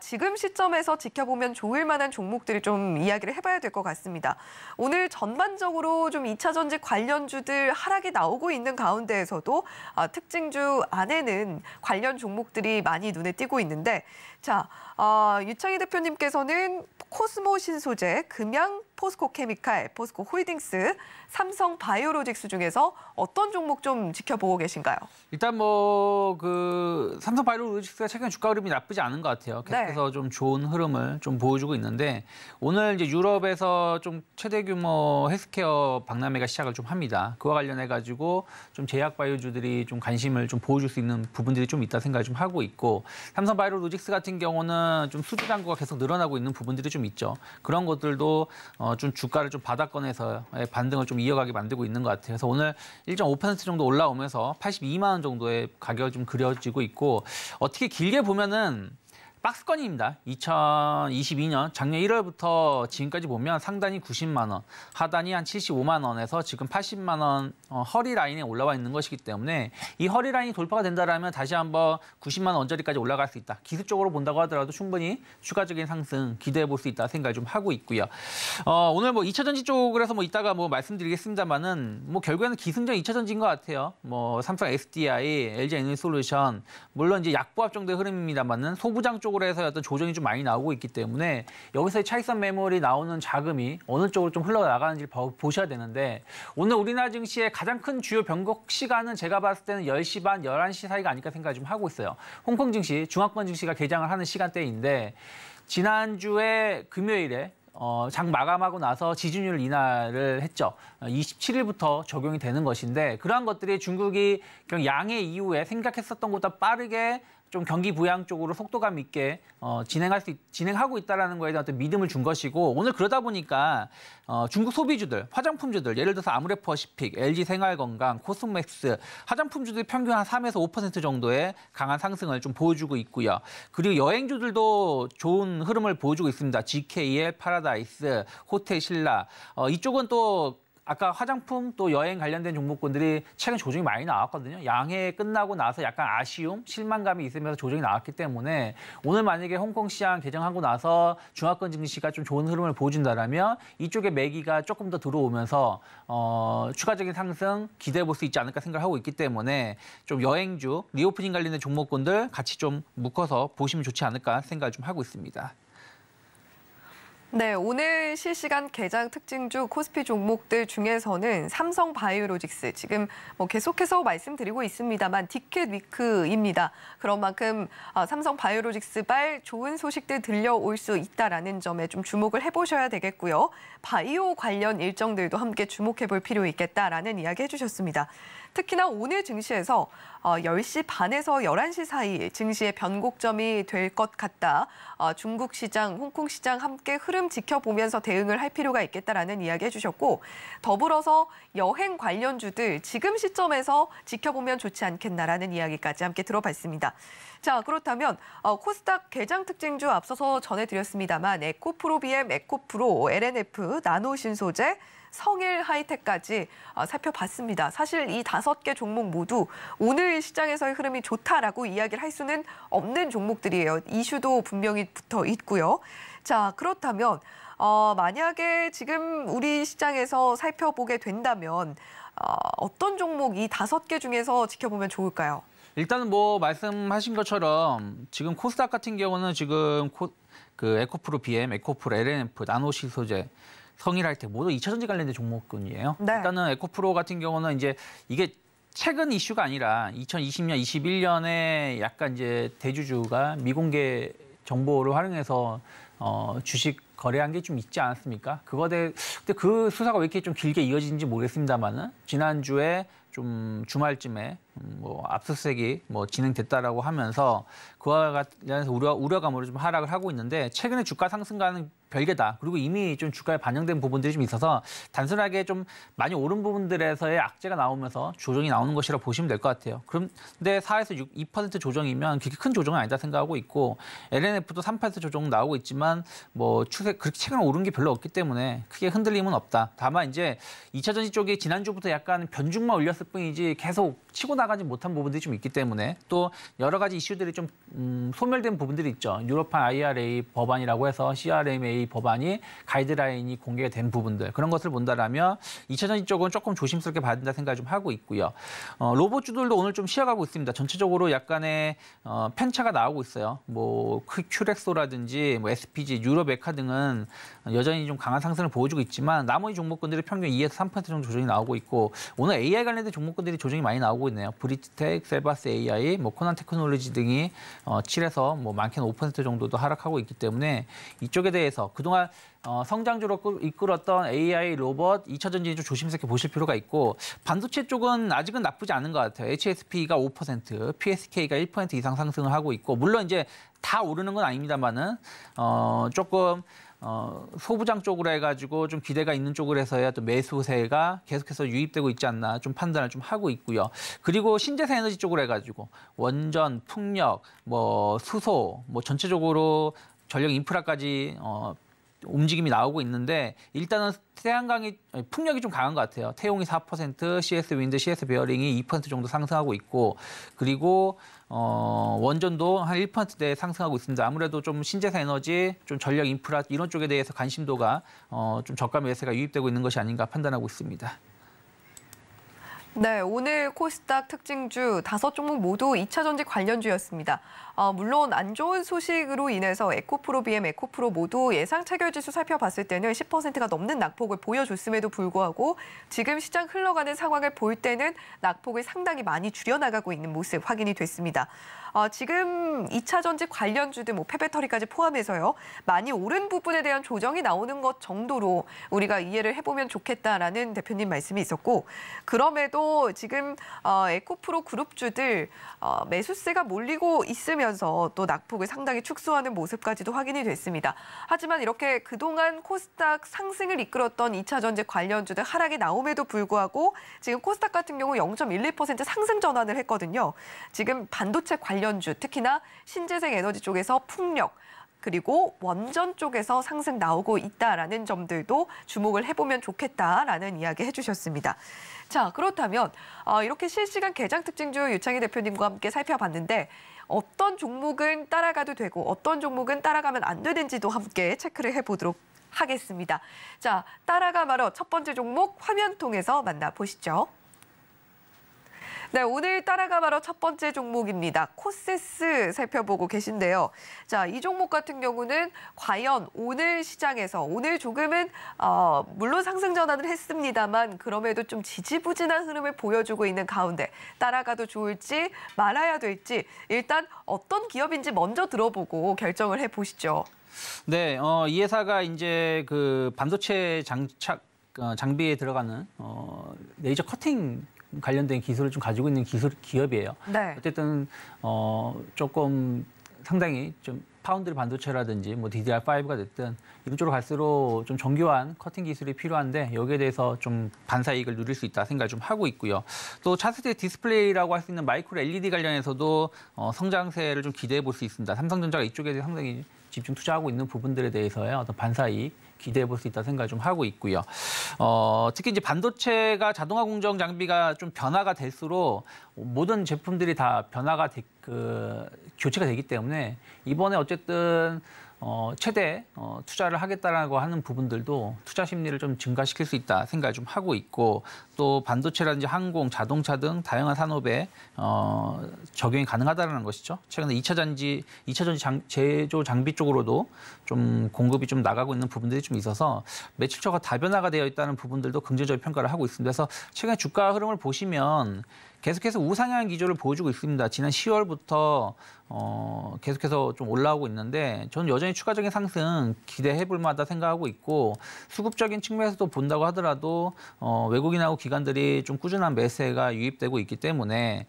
지금 시점에서 지켜보면 좋을 만한 종목들을 좀 이야기를 해봐야 될 것 같습니다. 오늘 전반적으로 좀 2차 전지 관련주들 하락이 나오고 있는 가운데에서도 특징주 안에는 관련 종목들이 많이 눈에 띄고 있는데 자, 유창희 대표님께서는 코스모 신소재, 금양, 포스코케미칼, 포스코홀딩스, 삼성 바이오로직스 중에서 어떤 종목 좀 지켜보고 계신가요? 일단 뭐 그 삼성 바이오로직스가 최근 주가 흐름이 나쁘지 않은 것 같아요. 계속해서 좀 좋은 흐름을 좀 보여주고 있는데 오늘 이제 유럽에서 좀 최대 규모 헬스케어 박람회가 시작을 좀 합니다. 그와 관련해 가지고 좀 제약 바이오주들이 좀 관심을 좀 보여줄 수 있는 부분들이 좀 있다 생각을 좀 하고 있고 삼성 바이오로직스 같은 경우는 좀 수주 잔고가 계속 늘어나고 있는 부분들이 좀 있죠. 그런 것들도 좀 주가를 좀 바닥권에서 반등을 좀 이어가게 만들고 있는 것 같아요. 그래서 오늘 1.5% 정도 올라오면서 82만 원 정도의 가격이 좀 그려지고 있고 어떻게 길게 보면은 박스권입니다. 2022년 작년 1월부터 지금까지 보면 상단이 90만 원, 하단이 한 75만 원에서 지금 80만 원 허리 라인에 올라와 있는 것이기 때문에 이 허리 라인이 돌파가 된다라면 다시 한번 90만 원 언저리까지 올라갈 수 있다. 기술적으로 본다고 하더라도 충분히 추가적인 상승 기대해 볼 수 있다 생각을 좀 하고 있고요. 오늘 뭐 2차전지 쪽으로 해서 이따가 말씀드리겠습니다만은 결국에는 기승전 2차전지인 것 같아요. 삼성 SDI, LG 에너지솔루션 물론 이제 약보합 정도의 흐름입니다만은 소부장 쪽으로 해서 어떤 조정이 좀 많이 나오고 있기 때문에 여기서의 차익선 매물이 나오는 자금이 어느 쪽으로 좀 흘러나가는지 보셔야 되는데 오늘 우리나라 증시의 가장 큰 주요 변곡 시간은 제가 봤을 때는 10시 반, 11시 사이가 아닐까 생각을 좀 하고 있어요. 홍콩 증시, 중화권 증시가 개장을 하는 시간대인데 지난주에 금요일에 장 마감하고 나서 지준율 인하를 했죠. 27일부터 적용이 되는 것인데 그러한 것들이 중국이 양해 이후에 생각했었던 것보다 빠르게 좀 경기 부양 쪽으로 속도감 있게 진행하고 있다는 거에 대한 어떤 믿음을 준 것이고 오늘 그러다 보니까 중국 소비주들, 화장품주들 예를 들어서 아모레퍼시픽, LG생활건강, 코스맥스 화장품주들이 평균 한 3에서 5% 정도의 강한 상승을 좀 보여주고 있고요. 그리고 여행주들도 좋은 흐름을 보여주고 있습니다. GKL, 파라다이스, 호텔 신라 이쪽은 또 아까 화장품 또 여행 관련된 종목군들이 최근 조정이 많이 나왔거든요. 양해 끝나고 나서 약간 아쉬움, 실망감이 있으면서 조정이 나왔기 때문에 오늘 만약에 홍콩 시장 개장하고 나서 중화권 증시가 좀 좋은 흐름을 보여준다라면 이쪽에 매기가 조금 더 들어오면서 추가적인 상승 기대해 볼 수 있지 않을까 생각하고 있기 때문에 좀 여행주, 리오프닝 관련된 종목군들 같이 좀 묶어서 보시면 좋지 않을까 생각을 좀 하고 있습니다. 네, 오늘 실시간 개장 특징주 코스피 종목들 중에서는 삼성 바이오로직스 지금 계속해서 말씀드리고 있습니다만 디켓 위크입니다. 그런 만큼 삼성 바이오로직스발 좋은 소식들 들려올 수 있다라는 점에 좀 주목을 해보셔야 되겠고요. 바이오 관련 일정들도 함께 주목해볼 필요 있겠다라는 이야기 해주셨습니다. 특히나 오늘 증시에서 10시 반에서 11시 사이 증시의 변곡점이 될 것 같다. 중국 시장, 홍콩 시장 함께 흐름 지켜보면서 대응을 할 필요가 있겠다라는 이야기 해주셨고 더불어서 여행 관련주들 지금 시점에서 지켜보면 좋지 않겠나라는 이야기까지 함께 들어봤습니다. 자, 그렇다면 코스닥 개장 특징주 앞서서 전해드렸습니다만 에코프로 BM, 에코프로, LNF, 나노신소재, 성일 하이텍까지 살펴봤습니다. 사실 이 5개 종목 모두 오늘 시장에서의 흐름이 좋다라고 이야기를 할 수는 없는 종목들이에요. 이슈도 분명히 붙어 있고요. 자, 그렇다면 만약에 지금 우리 시장에서 살펴보게 된다면 어떤 종목 이 5개 중에서 지켜보면 좋을까요? 일단은 말씀하신 것처럼 지금 코스닥 같은 경우는 지금 에코프로 BM, 에코프로 LNF, 나노신소재 성일 하이텍 모두 2차전지 관련된 종목군이에요. 네. 일단은 에코프로 같은 경우는 이제 이게 최근 이슈가 아니라 2020년, 21년에 약간 이제 대주주가 미공개 정보를 활용해서 주식 거래한 게 좀 있지 않았습니까? 근데 그 수사가 왜 이렇게 좀 길게 이어지는지 모르겠습니다만은 지난주에 좀 주말쯤에 압수수색이 진행됐다라고 하면서 그와 관련해서 우려감으로 좀 하락을 하고 있는데 최근에 주가 상승과는 별개다. 그리고 이미 좀 주가에 반영된 부분들이 좀 있어서 단순하게 좀 많이 오른 부분들에서의 악재가 나오면서 조정이 나오는 것이라 보시면 될 것 같아요. 그런데 4에서 2% 조정이면 그렇게 큰 조정은 아니다 생각하고 있고 LNF도 3% 조정 나오고 있지만 추세 그렇게 최근에 오른 게 별로 없기 때문에 크게 흔들림은 없다. 다만 이제 2차전지 쪽이 지난주부터 약간 변죽만 올렸을 뿐이지 계속 치고 나가지 못한 부분들이 좀 있기 때문에 또 여러 가지 이슈들이 좀 소멸된 부분들이 있죠. 유럽판 IRA 법안이라고 해서 CRMA 법안이 가이드라인이 공개가 된 부분들 그런 것을 본다라면 2차전지 쪽은 조금 조심스럽게 봐야 된다 생각을 좀 하고 있고요. 로봇주들도 오늘 좀 쉬어가고 있습니다. 전체적으로 약간의 편차가 나오고 있어요. 큐렉소라든지 SPG, 유로메카 등은 여전히 좀 강한 상승을 보여주고 있지만 나머지 종목군들이 평균 2에서 3% 정도 조정이 나오고 있고 오늘 AI 관련된 종목군들이 조정이 많이 나오고 있네요. 브리지텍, 셀바스 AI, 코난 테크놀로지 등이 7에서 많게는 5% 정도도 하락하고 있기 때문에 이쪽에 대해서 그동안 성장주로 이끌었던 AI, 로봇, 2차전지 좀 조심스럽게 보실 필요가 있고 반도체 쪽은 아직은 나쁘지 않은 것 같아요. HSP가 5%, PSK가 1% 이상 상승을 하고 있고 물론 이제 다 오르는 건 아닙니다만은 조금 소부장 쪽으로 해가지고 좀 기대가 있는 쪽으로 해서야 또 매수세가 계속해서 유입되고 있지 않나 좀 판단을 좀 하고 있고요. 그리고 신재생 에너지 쪽으로 해가지고 원전, 풍력, 뭐 수소, 뭐 전체적으로 전력 인프라까지 움직임이 나오고 있는데 일단은 풍력이 좀 강한 것 같아요. 태용이 4%, CS 윈드, CS 베어링이 2% 정도 상승하고 있고 그리고 원전도 한 1%대 상승하고 있습니다. 아무래도 좀 신재생 에너지, 좀 전력 인프라 이런 쪽에 대해서 관심도가 좀 저가 매수가 유입되고 있는 것이 아닌가 판단하고 있습니다. 네, 오늘 코스닥 특징주 5종목 모두 2차 전지 관련주였습니다. 물론 안 좋은 소식으로 인해서 에코프로, BM, 에코프로 모두 예상 체결지수 살펴봤을 때는 10%가 넘는 낙폭을 보여줬음에도 불구하고 지금 시장 흘러가는 상황을 볼 때는 낙폭을 상당히 많이 줄여나가고 있는 모습 확인이 됐습니다. 지금 2차 전지 관련주들 뭐 폐배터리까지 포함해서요. 많이 오른 부분에 대한 조정이 나오는 것 정도로 우리가 이해를 해보면 좋겠다라는 대표님 말씀이 있었고 그럼에도 지금 에코프로 그룹주들 매수세가 몰리고 있으면서 또 낙폭을 상당히 축소하는 모습까지도 확인이 됐습니다. 하지만 이렇게 그동안 코스닥 상승을 이끌었던 2차 전지 관련주들 하락이 나옴에도 불구하고 지금 코스닥 같은 경우 0.12% 상승 전환을 했거든요. 지금 반도체 관련주, 특히나 신재생 에너지 쪽에서 풍력, 그리고 원전 쪽에서 상승 나오고 있다라는 점들도 주목을 해보면 좋겠다라는 이야기 해주셨습니다. 자, 그렇다면 이렇게 실시간 개장 특징주 유창희 대표님과 함께 살펴봤는데 어떤 종목은 따라가도 되고 어떤 종목은 따라가면 안 되는지도 함께 체크를 해보도록 하겠습니다. 자, 따라가 말어 첫 번째 종목 화면 통해서 만나보시죠. 네, 오늘 따라가 바로 첫 번째 종목입니다. 코세스 살펴보고 계신데요. 자, 이 종목 같은 경우는 과연 오늘 시장에서 오늘 조금은 물론 상승 전환을 했습니다만 그럼에도 좀 지지부진한 흐름을 보여주고 있는 가운데 따라가도 좋을지 말아야 될지 일단 어떤 기업인지 먼저 들어보고 결정을 해보시죠. 네, 이 회사가 이제 그 반도체 장비에 들어가는 레이저 커팅 관련된 기술을 좀 가지고 있는 기업이에요. 네. 어쨌든 조금 상당히 좀 파운드리 반도체라든지 뭐 DDR5가 됐든 이런 쪽으로 갈수록 좀 정교한 커팅 기술이 필요한데 여기에 대해서 좀 반사 이익을 누릴 수 있다 생각을 좀 하고 있고요. 또 차세대 디스플레이라고 할 수 있는 마이크로 LED 관련해서도 성장세를 좀 기대해 볼 수 있습니다. 삼성전자가 이쪽에 대해 상당히 집중 투자하고 있는 부분들에 대해서의 어떤 반사 이익 기대해 볼 수 있다 생각을 좀 하고 있고요. 특히 이제 반도체가 자동화 공정 장비가 좀 변화가 될수록 모든 제품들이 다 변화가 교체가 되기 때문에 이번에 어쨌든 최대 투자를 하겠다라고 하는 부분들도 투자 심리를 좀 증가시킬 수 있다 생각을 좀 하고 있고 또 반도체라든지 항공, 자동차 등 다양한 산업에 적용이 가능하다는 것이죠. 최근에 2차 전지 제조 장비 쪽으로도 좀 공급이 좀 나가고 있는 부분들이 좀 있어서 매출처가 다변화가 되어 있다는 부분들도 긍정적인 평가를 하고 있습니다. 그래서 최근에 주가 흐름을 보시면 계속해서 우상향 기조를 보여주고 있습니다. 지난 10월부터 계속해서 좀 올라오고 있는데 저는 여전히 추가적인 상승 기대해 볼 만하다 생각하고 있고 수급적인 측면에서도 본다고 하더라도 외국인하고 기관들이 좀 꾸준한 매수가 유입되고 있기 때문에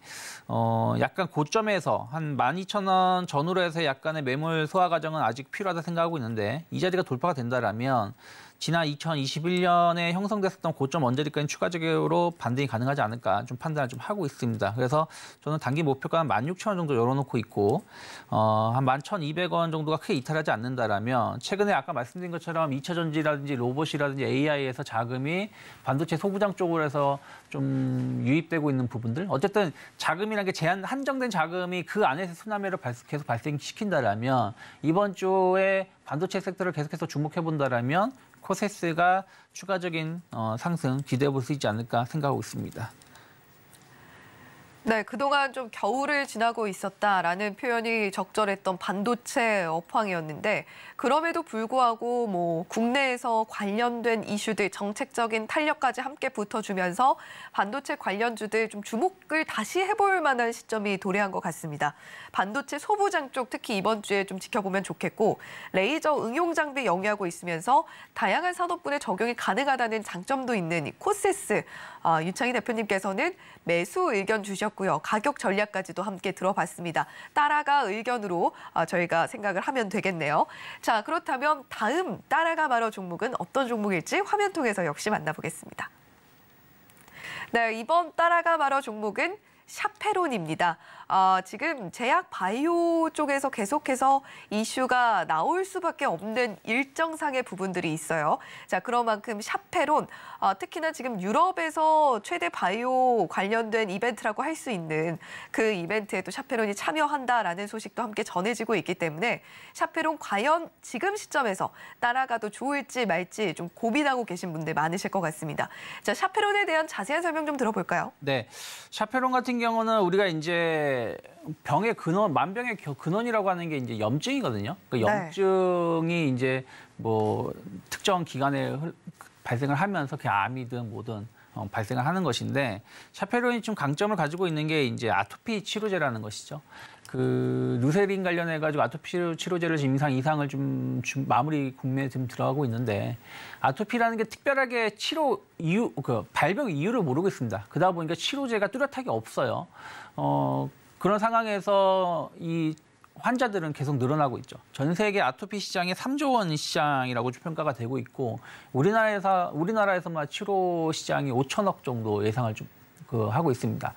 약간 고점에서 한 12,000원 전후로 해서 약간의 매물 소화 과정은 아직 필요하다 생각하고 있는데 이 자리가 돌파가 된다라면 지난 2021년에 형성됐었던 고점 언저리까지 추가적으로 반등이 가능하지 않을까 좀 판단을 좀 하고 있습니다. 그래서 저는 단기 목표가 한 16,000원 정도 열어놓고 있고 한 11,200원 정도가 크게 이탈하지 않는다라면 최근에 아까 말씀드린 것처럼 2차 전지라든지 로봇이라든지 AI에서 자금이 반도체 소부장 쪽으로 해서 좀 유입되고 있는 부분들 어쨌든 자금이라는 게 한정된 자금이 그 안에서 순환매를 계속 발생시킨다라면 이번 주에 반도체 섹터를 계속해서 주목해 본다라면 코세스가 추가적인 상승 기대해 볼 수 있지 않을까 생각하고 있습니다. 네, 그동안 좀 겨울을 지나고 있었다라는 표현이 적절했던 반도체 업황이었는데 그럼에도 불구하고 뭐 국내에서 관련된 이슈들, 정책적인 탄력까지 함께 붙어주면서 반도체 관련주들 좀 주목을 다시 해볼 만한 시점이 도래한 것 같습니다. 반도체 소부장 쪽 특히 이번 주에 좀 지켜보면 좋겠고 레이저 응용 장비 영위하고 있으면서 다양한 산업군에 적용이 가능하다는 장점도 있는 이 코세스 유창희 대표님께서는 매수 의견 주셨고 들어봤고요. 가격 전략까지도 함께 들어봤습니다. 따라가 의견으로 저희가 생각을 하면 되겠네요. 자, 그렇다면 다음 따라가 말어 종목은 어떤 종목일지 화면 통해서 역시 만나보겠습니다. 네, 이번 따라가 말어 종목은 샤페론입니다. 지금 제약 바이오 쪽에서 계속해서 이슈가 나올 수밖에 없는 일정상의 부분들이 있어요. 자, 그런 만큼 샤페론, 특히나 지금 유럽에서 최대 바이오 관련된 이벤트라고 할 수 있는 그 이벤트에 또 샤페론이 참여한다라는 소식도 함께 전해지고 있기 때문에 샤페론 과연 지금 시점에서 따라가도 좋을지 말지 좀 고민하고 계신 분들 많으실 것 같습니다. 자, 샤페론에 대한 자세한 설명 좀 들어볼까요? 네, 샤페론 같은 경우는 우리가 이제 병의 근원, 만병의 근원이라고 하는 게 이제 염증이거든요. 그 염증이 이제 뭐 특정 기간에 발생을 하면서 그게 암이든 뭐든 발생을 하는 것인데 샤페론이 좀 강점을 가지고 있는 게 이제 아토피 치료제라는 것이죠. 그 루세린 관련해 가지고 아토피 치료제를 지금 이상을 좀 마무리 국면에 지금 들어가고 있는데 아토피라는 게 특별하게 치료 이유 발병 이유를 모르고 있습니다. 그러다 보니까 치료제가 뚜렷하게 없어요. 그런 상황에서 이 환자들은 계속 늘어나고 있죠. 전 세계 아토피 시장이 3조 원 시장이라고 평가가 되고 있고 우리나라에서만 치료 시장이 5천억 정도 예상을 좀 하고 있습니다.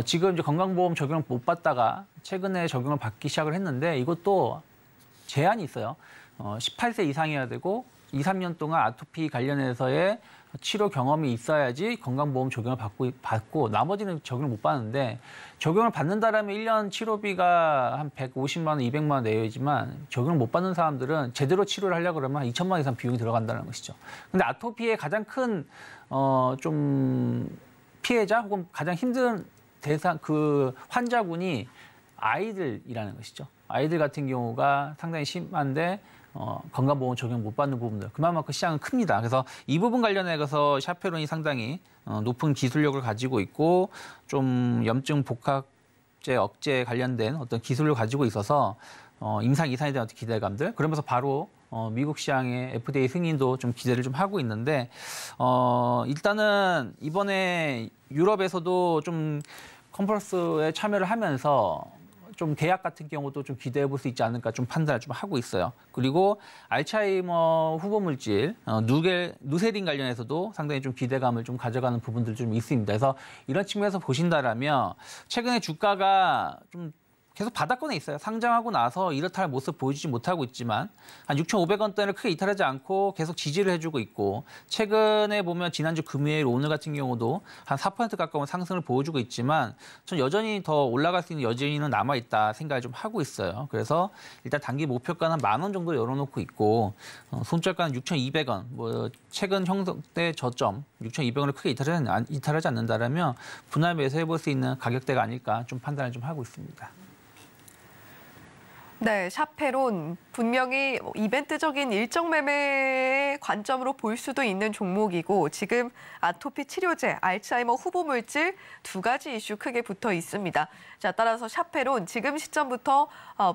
지금 이제 건강보험 적용을 못 받다가 최근에 적용을 받기 시작을 했는데 이것도 제한이 있어요. 18세 이상이어야 되고 2, 3년 동안 아토피 관련해서의 치료 경험이 있어야지 건강보험 적용을 받고 나머지는 적용을 못 받는데 적용을 받는다라면 1년 치료비가 한 150만 원, 200만 원 내외지만 적용을 못 받는 사람들은 제대로 치료를 하려고 그러면 한 2천만 원 이상 비용이 들어간다는 것이죠. 근데 아토피의 가장 큰 좀 피해자 혹은 가장 힘든 대상 그 환자군이 아이들이라는 것이죠. 아이들 같은 경우가 상당히 심한데 건강보험 적용 못 받는 부분들 그만큼 시장은 큽니다. 그래서 이 부분 관련해서 샤페론이 상당히 높은 기술력을 가지고 있고 좀 염증 복합제 억제 관련된 어떤 기술을 가지고 있어서 임상 이상에 대한 어떤 기대감들 그러면서 바로 미국 시장의 FDA 승인도 좀 기대를 좀 하고 있는데 일단은 이번에 유럽에서도 좀 컨퍼런스에 참여를 하면서 좀 계약 같은 경우도 좀 기대해 볼 수 있지 않을까 좀 판단을 좀 하고 있어요. 그리고 알츠하이머 후보 물질 누세린 관련해서도 상당히 좀 기대감을 좀 가져가는 부분들 좀 있습니다. 그래서 이런 측면에서 보신다라면 최근에 주가가 좀 계속 바닥권에 있어요. 상장하고 나서 이렇다 할 모습 보여주지 못하고 있지만 한 6,500원대를 크게 이탈하지 않고 계속 지지를 해주고 있고 최근에 보면 지난주 금요일 오늘 같은 경우도 한 4% 가까운 상승을 보여주고 있지만 전 여전히 더 올라갈 수 있는 여지는 남아있다 생각을 좀 하고 있어요. 그래서 일단 단기 목표가는 한 10,000원 정도 열어놓고 있고 손절가는 6,200원 뭐 최근 형성대 저점 6,200원을 크게 이탈하지 않는다라면 분할 매수해볼 수 있는 가격대가 아닐까 좀 판단을 좀 하고 있습니다. 네, 샤페론 분명히 이벤트적인 일정 매매의 관점으로 볼 수도 있는 종목이고 지금 아토피 치료제, 알츠하이머 후보 물질 두 가지 이슈 크게 붙어 있습니다. 자, 따라서 샤페론 지금 시점부터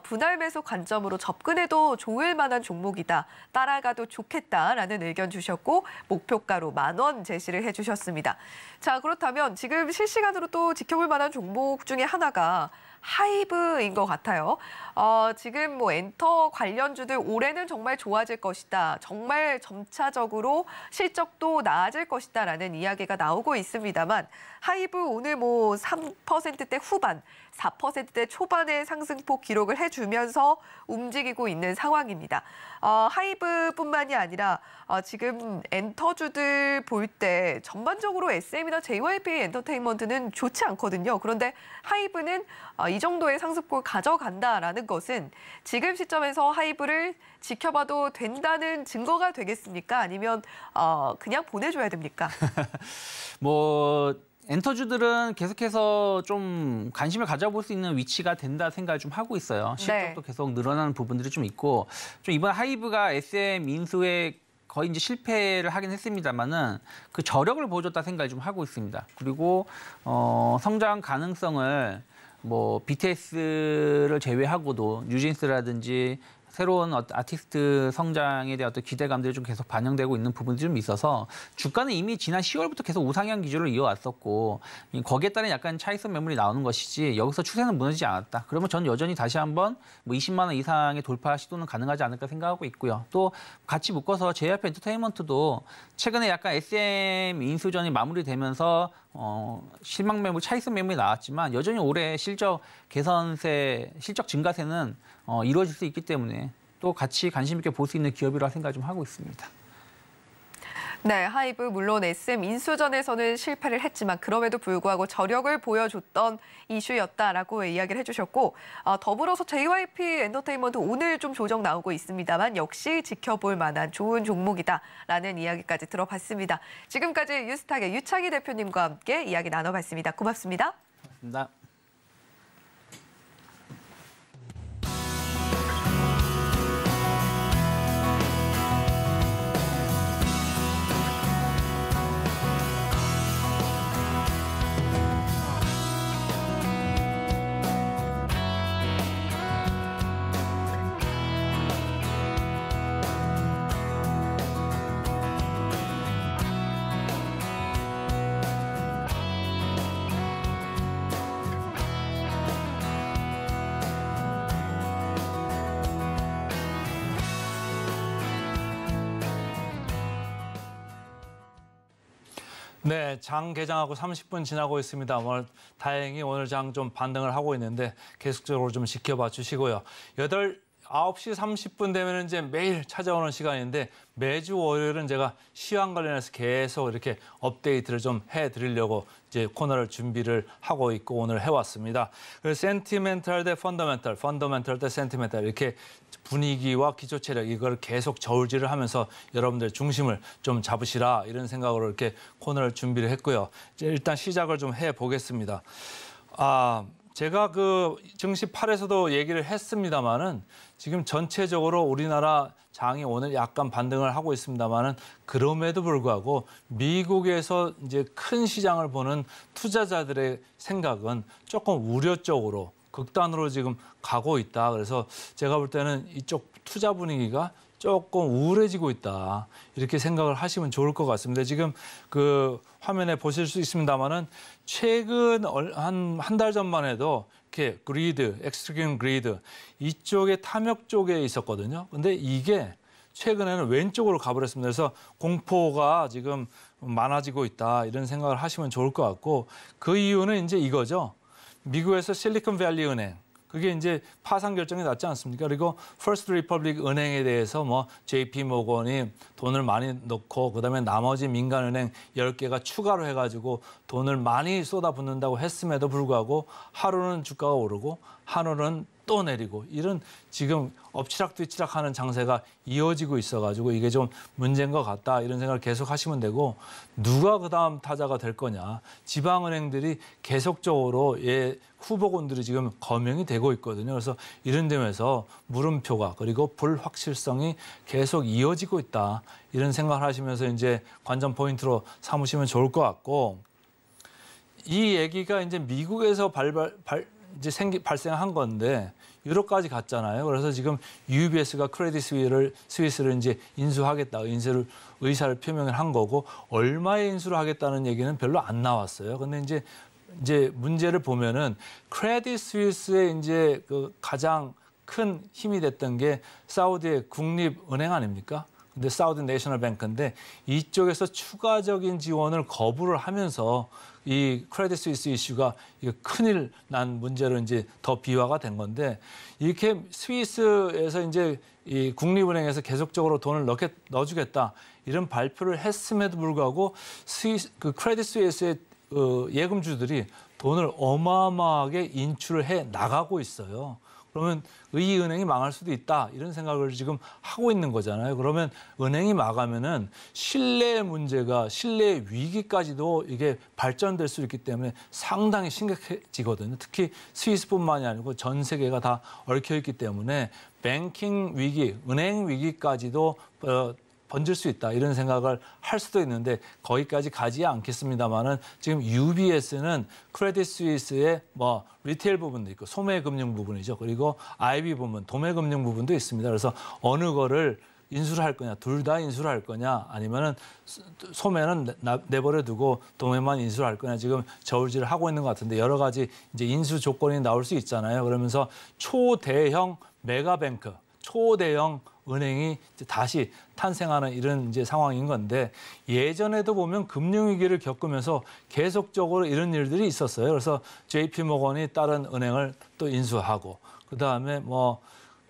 분할 매수 관점으로 접근해도 좋을 만한 종목이다. 따라가도 좋겠다라는 의견 주셨고 목표가로 10,000원 제시를 해주셨습니다. 자, 그렇다면 지금 실시간으로 또 지켜볼 만한 종목 중에 하나가 하이브인 것 같아요. 지금 뭐 엔터 관련주들 올해는 정말 좋아질 것이다. 정말 점차적으로 실적도 나아질 것이다라는 이야기가 나오고 있습니다만 하이브 오늘 뭐 3%대 후반, 4%대 초반의 상승폭 기록을 해주면서 움직이고 있는 상황입니다. 하이브뿐만이 아니라 지금 엔터주들 볼 때 전반적으로 SM이나 JYP 엔터테인먼트는 좋지 않거든요. 그런데 하이브는 이 정도의 상승폭을 가져간다라는 것은 지금 시점에서 하이브를 지켜봐도 된다는 증거가 되겠습니까? 아니면 그냥 보내줘야 됩니까? 뭐 엔터주들은 계속해서 좀 관심을 가져볼 수 있는 위치가 된다 생각을 좀 하고 있어요. 실적도 계속 늘어나는 부분들이 좀 있고 좀 이번 하이브가 SM 인수에 거의 이제 실패를 하긴 했습니다만은 그 저력을 보여줬다 생각을 좀 하고 있습니다. 그리고 성장 가능성을 뭐 BTS를 제외하고도 뉴진스라든지 새로운 아티스트 성장에 대한 어떤 기대감들이 좀 계속 반영되고 있는 부분들이 좀 있어서 주가는 이미 지난 10월부터 계속 우상향 기조를 이어왔었고 거기에 따른 약간 차익선 매물이 나오는 것이지 여기서 추세는 무너지지 않았다. 그러면 저는 여전히 다시 한번 뭐 20만 원 이상의 돌파 시도는 가능하지 않을까 생각하고 있고요. 또 같이 묶어서 JYP 엔터테인먼트도 최근에 약간 SM 인수전이 마무리되면서 실망 매물, 차익선 매물이 나왔지만 여전히 올해 실적 개선세, 실적 증가세는 이루어질 수 있기 때문에 또 같이 관심 있게 볼 수 있는 기업이라 생각 좀 하고 있습니다. 네, 하이브 물론 SM 인수전에서는 실패를 했지만 그럼에도 불구하고 저력을 보여줬던 이슈였다라고 이야기를 해주셨고 더불어서 JYP 엔터테인먼트 오늘 좀 조정 나오고 있습니다만 역시 지켜볼 만한 좋은 종목이다라는 이야기까지 들어봤습니다. 지금까지 유스탁의 유창희 대표님과 함께 이야기 나눠봤습니다. 고맙습니다. 고맙습니다. 네, 장 개장하고 30분 지나고 있습니다. 다행히 오늘 장 좀 반등을 하고 있는데 계속적으로 좀 지켜봐 주시고요. 9시 30분 되면 이제 매일 찾아오는 시간인데 매주 월요일은 제가 시황 관련해서 계속 이렇게 업데이트를 좀 해드리려고 이제 코너를 준비를 하고 있고 오늘 해왔습니다. 그래서 센티멘탈 대 펀더멘탈, 펀더멘탈 대 센티멘탈 이렇게 분위기와 기초 체력 이걸 계속 저울질을 하면서 여러분들의 중심을 좀 잡으시라 이런 생각으로 이렇게 코너를 준비를 했고요. 이제 일단 시작을 좀 해보겠습니다. 제가 그 증시 8에서도 얘기를 했습니다만은 지금 전체적으로 우리나라 장이 오늘 약간 반등을 하고 있습니다만은 그럼에도 불구하고 미국에서 이제 큰 시장을 보는 투자자들의 생각은 조금 우려 쪽으로 극단으로 지금 가고 있다. 그래서 제가 볼 때는 이쪽 투자 분위기가 조금 우울해지고 있다. 이렇게 생각을 하시면 좋을 것 같습니다. 지금 그 화면에 보실 수 있습니다만은 최근 한 달 전만 해도 이렇게 그리드, 엑스트림 그리드 이쪽에 탐욕 쪽에 있었거든요. 근데 이게 최근에는 왼쪽으로 가버렸습니다. 그래서 공포가 지금 많아지고 있다. 이런 생각을 하시면 좋을 것 같고 그 이유는 이제 이거죠. 미국에서 실리콘밸리 은행. 그게 이제 파산 결정이 났지 않습니까? 그리고 퍼스트 리퍼블릭 은행에 대해서 뭐 JP 모건이 돈을 많이 넣고 그다음에 나머지 민간은행 10개가 추가로 해가지고 돈을 많이 쏟아붓는다고 했음에도 불구하고 하루는 주가가 오르고 하루는 또 내리고 이런 지금 엎치락뒤치락하는 장세가 이어지고 있어가지고 이게 좀 문제인 것 같다 이런 생각을 계속 하시면 되고 누가 그다음 타자가 될 거냐 지방은행들이 계속적으로 후보군들이 지금 거명이 되고 있거든요. 그래서 이런 점에서 물음표가 그리고 불확실성이 계속 이어지고 있다 이런 생각을 하시면서 이제 관전 포인트로 삼으시면 좋을 것 같고 이 얘기가 이제 미국에서 발생한 건데 유럽까지 갔잖아요. 그래서 지금 UBS가 크레딧 스위스를 이제 인수하겠다, 의사를 표명을 한 거고 얼마에 인수를 하겠다는 얘기는 별로 안 나왔어요. 근데 이제 문제를 보면은 크레딧 스위스의 이제 그 가장 큰 힘이 됐던 게 사우디의 국립은행 아닙니까? 근데 사우디 내셔널 뱅크인데 이쪽에서 추가적인 지원을 거부를 하면서 이 크레딧 스위스 이슈가 큰일 난 문제로 이제 더 비화가 된 건데 이렇게 스위스에서 이제 이 국립은행에서 계속적으로 돈을 넣어주겠다 이런 발표를 했음에도 불구하고 그 크레딧 스위스의 예금주들이 돈을 어마어마하게 인출을 해 나가고 있어요. 그러면 이 은행이 망할 수도 있다 이런 생각을 지금 하고 있는 거잖아요. 그러면 은행이 망하면은 신뢰 문제가 신뢰 위기까지도 이게 발전될 수 있기 때문에 상당히 심각해지거든요. 특히 스위스뿐만이 아니고 전 세계가 다 얽혀 있기 때문에 뱅킹 위기, 은행 위기까지도 번질 수 있다 이런 생각을 할 수도 있는데 거기까지 가지 않겠습니다만은 지금 UBS는 크레딧 스위스의 뭐 리테일 부분도 있고 소매금융 부분이죠. 그리고 IB 부분, 도매금융 부분도 있습니다. 그래서 어느 거를 인수를 할 거냐, 둘 다 인수를 할 거냐, 아니면은 소매는 내버려 두고 도매만 인수를 할 거냐 지금 저울질을 하고 있는 것 같은데 여러 가지 이제 인수 조건이 나올 수 있잖아요. 그러면서 초대형 메가뱅크, 초대형 은행이 이제 다시 탄생하는 이런 이제 상황인 건데 예전에도 보면 금융위기를 겪으면서 계속적으로 이런 일들이 있었어요. 그래서 JP모건이 다른 은행을 또 인수하고 그다음에 뭐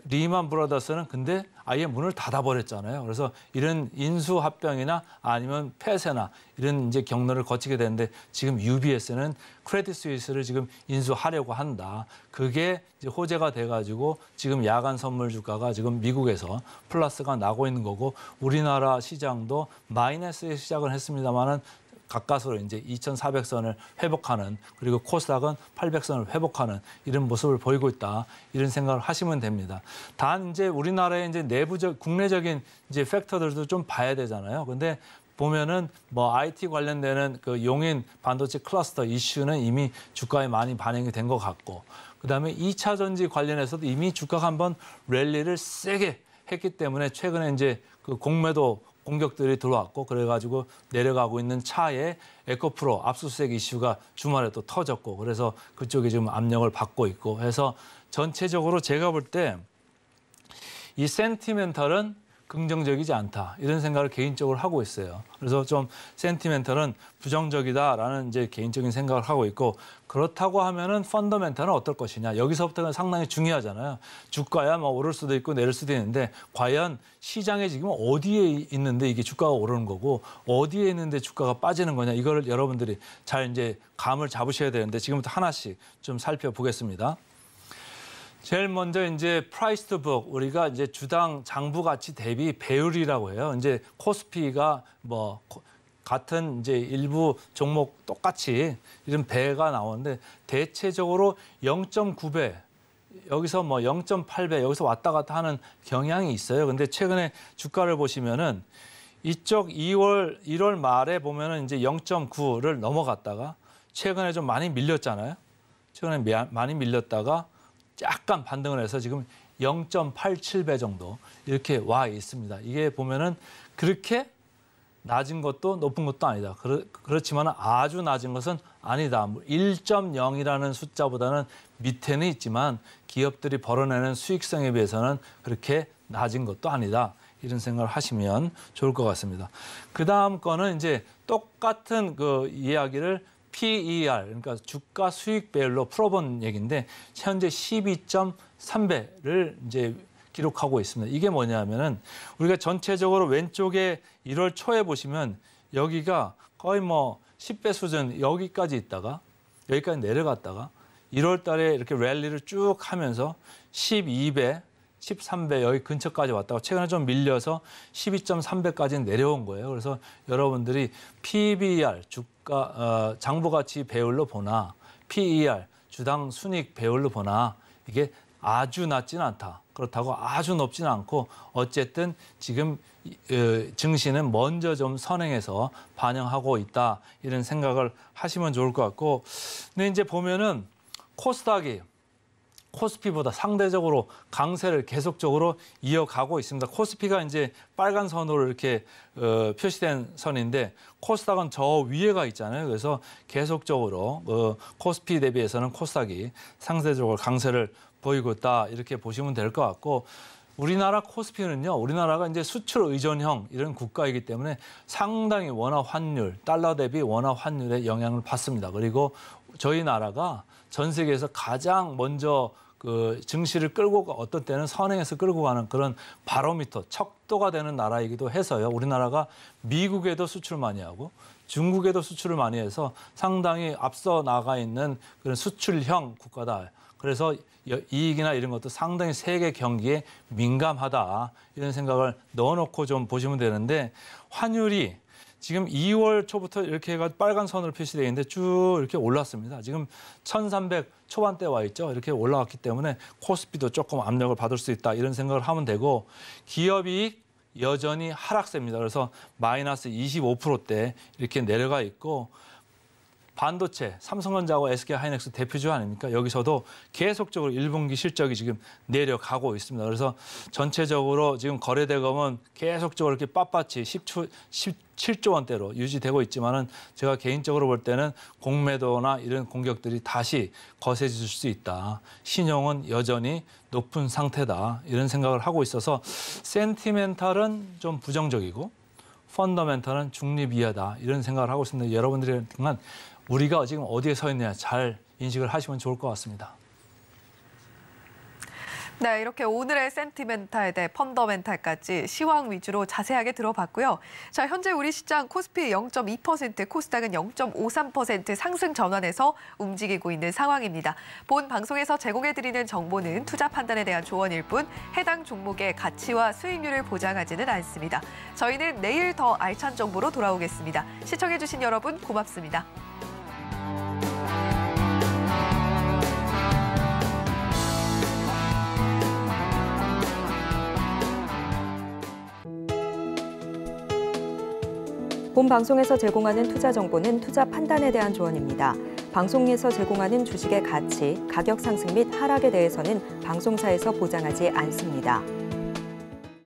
리만 브라더스는 근데 아예 문을 닫아버렸잖아요. 그래서 이런 인수합병이나 아니면 폐쇄나 이런 이제 경로를 거치게 되는데 지금 UBS는 크레딧 스위스를 지금 인수하려고 한다. 그게 이제 호재가 돼가지고 지금 야간 선물 주가가 지금 미국에서 플러스가 나고 있는 거고 우리나라 시장도 마이너스에 시작을 했습니다만은 가까스로 이제 2,400선을 회복하는 그리고 코스닥은 800선을 회복하는 이런 모습을 보이고 있다 이런 생각을 하시면 됩니다. 단 이제 우리나라의 이제 내부적 국내적인 이제 팩터들도 좀 봐야 되잖아요. 근데 보면은 뭐 IT 관련되는 그 용인 반도체 클러스터 이슈는 이미 주가에 많이 반영이 된 것 같고 그다음에 2차 전지 관련해서도 이미 주가가 한번 랠리를 세게 했기 때문에 최근에 이제 그 공매도 공격들이 들어왔고 그래가지고 내려가고 있는 차에 에코프로 압수수색 이슈가 주말에 또 터졌고 그래서 그쪽이 지금 압력을 받고 있고 해서 전체적으로 제가 볼 때 이 센티멘털은 긍정적이지 않다 이런 생각을 개인적으로 하고 있어요. 그래서 좀 센티멘털은 부정적이다라는 이제 개인적인 생각을 하고 있고 그렇다고 하면은 펀더멘털은 어떨 것이냐 여기서부터가 상당히 중요하잖아요. 주가야 뭐 오를 수도 있고 내릴 수도 있는데 과연 시장에 지금 어디에 있는데 이게 주가가 오르는 거고 어디에 있는데 주가가 빠지는 거냐 이거를 여러분들이 잘 이제 감을 잡으셔야 되는데 지금부터 하나씩 좀 살펴보겠습니다. 제일 먼저 이제 프라이스 투 북 우리가 이제 주당 장부 가치 대비 배율이라고 해요. 이제 코스피가 뭐 같은 이제 일부 종목 똑같이 이런 배가 나오는데 대체적으로 0.9배 여기서 뭐 0.8배 여기서 왔다 갔다 하는 경향이 있어요. 근데 최근에 주가를 보시면은 이쪽 1월 말에 보면은 이제 0.9를 넘어갔다가 최근에 좀 많이 밀렸잖아요. 최근에 많이 밀렸다가 약간 반등을 해서 지금 0.87배 정도 이렇게 와 있습니다. 이게 보면은 그렇게 낮은 것도 높은 것도 아니다. 그렇지만 아주 낮은 것은 아니다. 1.0이라는 숫자보다는 밑에는 있지만 기업들이 벌어내는 수익성에 비해서는 그렇게 낮은 것도 아니다. 이런 생각을 하시면 좋을 것 같습니다. 그 다음 거는 이제 똑같은 그 이야기를 PER, 그러니까 주가 수익 배열로 풀어본 얘기인데 현재 12.3배를 이제 기록하고 있습니다. 이게 뭐냐면은 우리가 전체적으로 왼쪽에 1월 초에 보시면 여기가 거의 뭐 10배 수준 여기까지 있다가 여기까지 내려갔다가 1월 달에 이렇게 랠리를 쭉 하면서 12배, 13배 여기 근처까지 왔다가 최근에 좀 밀려서 12.3배까지 내려온 거예요. 그래서 여러분들이 PBR, 주가 장부가치 배율로 보나 PER, 주당 순익 배율로 보나 이게 아주 낮지는 않다. 그렇다고 아주 높지는 않고 어쨌든 지금 증시는 먼저 좀 선행해서 반영하고 있다. 이런 생각을 하시면 좋을 것 같고 근데 이제 보면은 코스닥이 코스피보다 상대적으로 강세를 계속적으로 이어가고 있습니다. 코스피가 이제 빨간 선으로 이렇게 표시된 선인데 코스닥은 저 위에가 있잖아요. 그래서 계속적으로 코스피 대비해서는 코스닥이 상대적으로 강세를 보이고 있다. 이렇게 보시면 될 것 같고 우리나라 코스피는요. 우리나라가 이제 수출 의존형 이런 국가이기 때문에 상당히 원화 환율, 달러 대비 원화 환율에 영향을 받습니다. 그리고 저희 나라가 전 세계에서 가장 먼저 그 증시를 끌고 어떤 때는 선행해서 끌고 가는 그런 바로미터, 척도가 되는 나라이기도 해서요. 우리나라가 미국에도 수출 많이 하고 중국에도 수출을 많이 해서 상당히 앞서 나가 있는 그런 수출형 국가다. 그래서 이익이나 이런 것도 상당히 세계 경기에 민감하다. 이런 생각을 넣어놓고 좀 보시면 되는데 환율이 지금 2월 초부터 이렇게 해가지고 빨간 선으로 표시되어 있는데 쭉 이렇게 올랐습니다. 지금 1300 초반대 와 있죠. 이렇게 올라왔기 때문에 코스피도 조금 압력을 받을 수 있다. 이런 생각을 하면 되고 기업이익 여전히 하락세입니다. 그래서 마이너스 25%대 이렇게 내려가 있고 반도체, 삼성전자하고 SK하이닉스 대표주 아닙니까? 여기서도 계속적으로 1분기 실적이 지금 내려가고 있습니다. 그래서 전체적으로 지금 거래대금은 계속적으로 이렇게 빳빳이 17조 원대로 유지되고 있지만은 제가 개인적으로 볼 때는 공매도나 이런 공격들이 다시 거세질 수 있다. 신용은 여전히 높은 상태다. 이런 생각을 하고 있어서 센티멘탈은 좀 부정적이고 펀더멘탈은 중립 이하다. 이런 생각을 하고 있습니다. 여러분들은 우리가 지금 어디에 서 있느냐 잘 인식을 하시면 좋을 것 같습니다. 네, 이렇게 오늘의 센티멘탈 대 펀더멘탈까지 시황 위주로 자세하게 들어봤고요. 자, 현재 우리 시장 코스피 0.2%, 코스닥은 0.53% 상승 전환해서 움직이고 있는 상황입니다. 본 방송에서 제공해드리는 정보는 투자 판단에 대한 조언일 뿐 해당 종목의 가치와 수익률을 보장하지는 않습니다. 저희는 내일 더 알찬 정보로 돌아오겠습니다. 시청해주신 여러분 고맙습니다. 본 방송에서 제공하는 투자 정보는 투자 판단에 대한 조언입니다. 방송에서 제공하는 주식의 가치, 가격 상승 및 하락에 대해서는 방송사에서 보장하지 않습니다.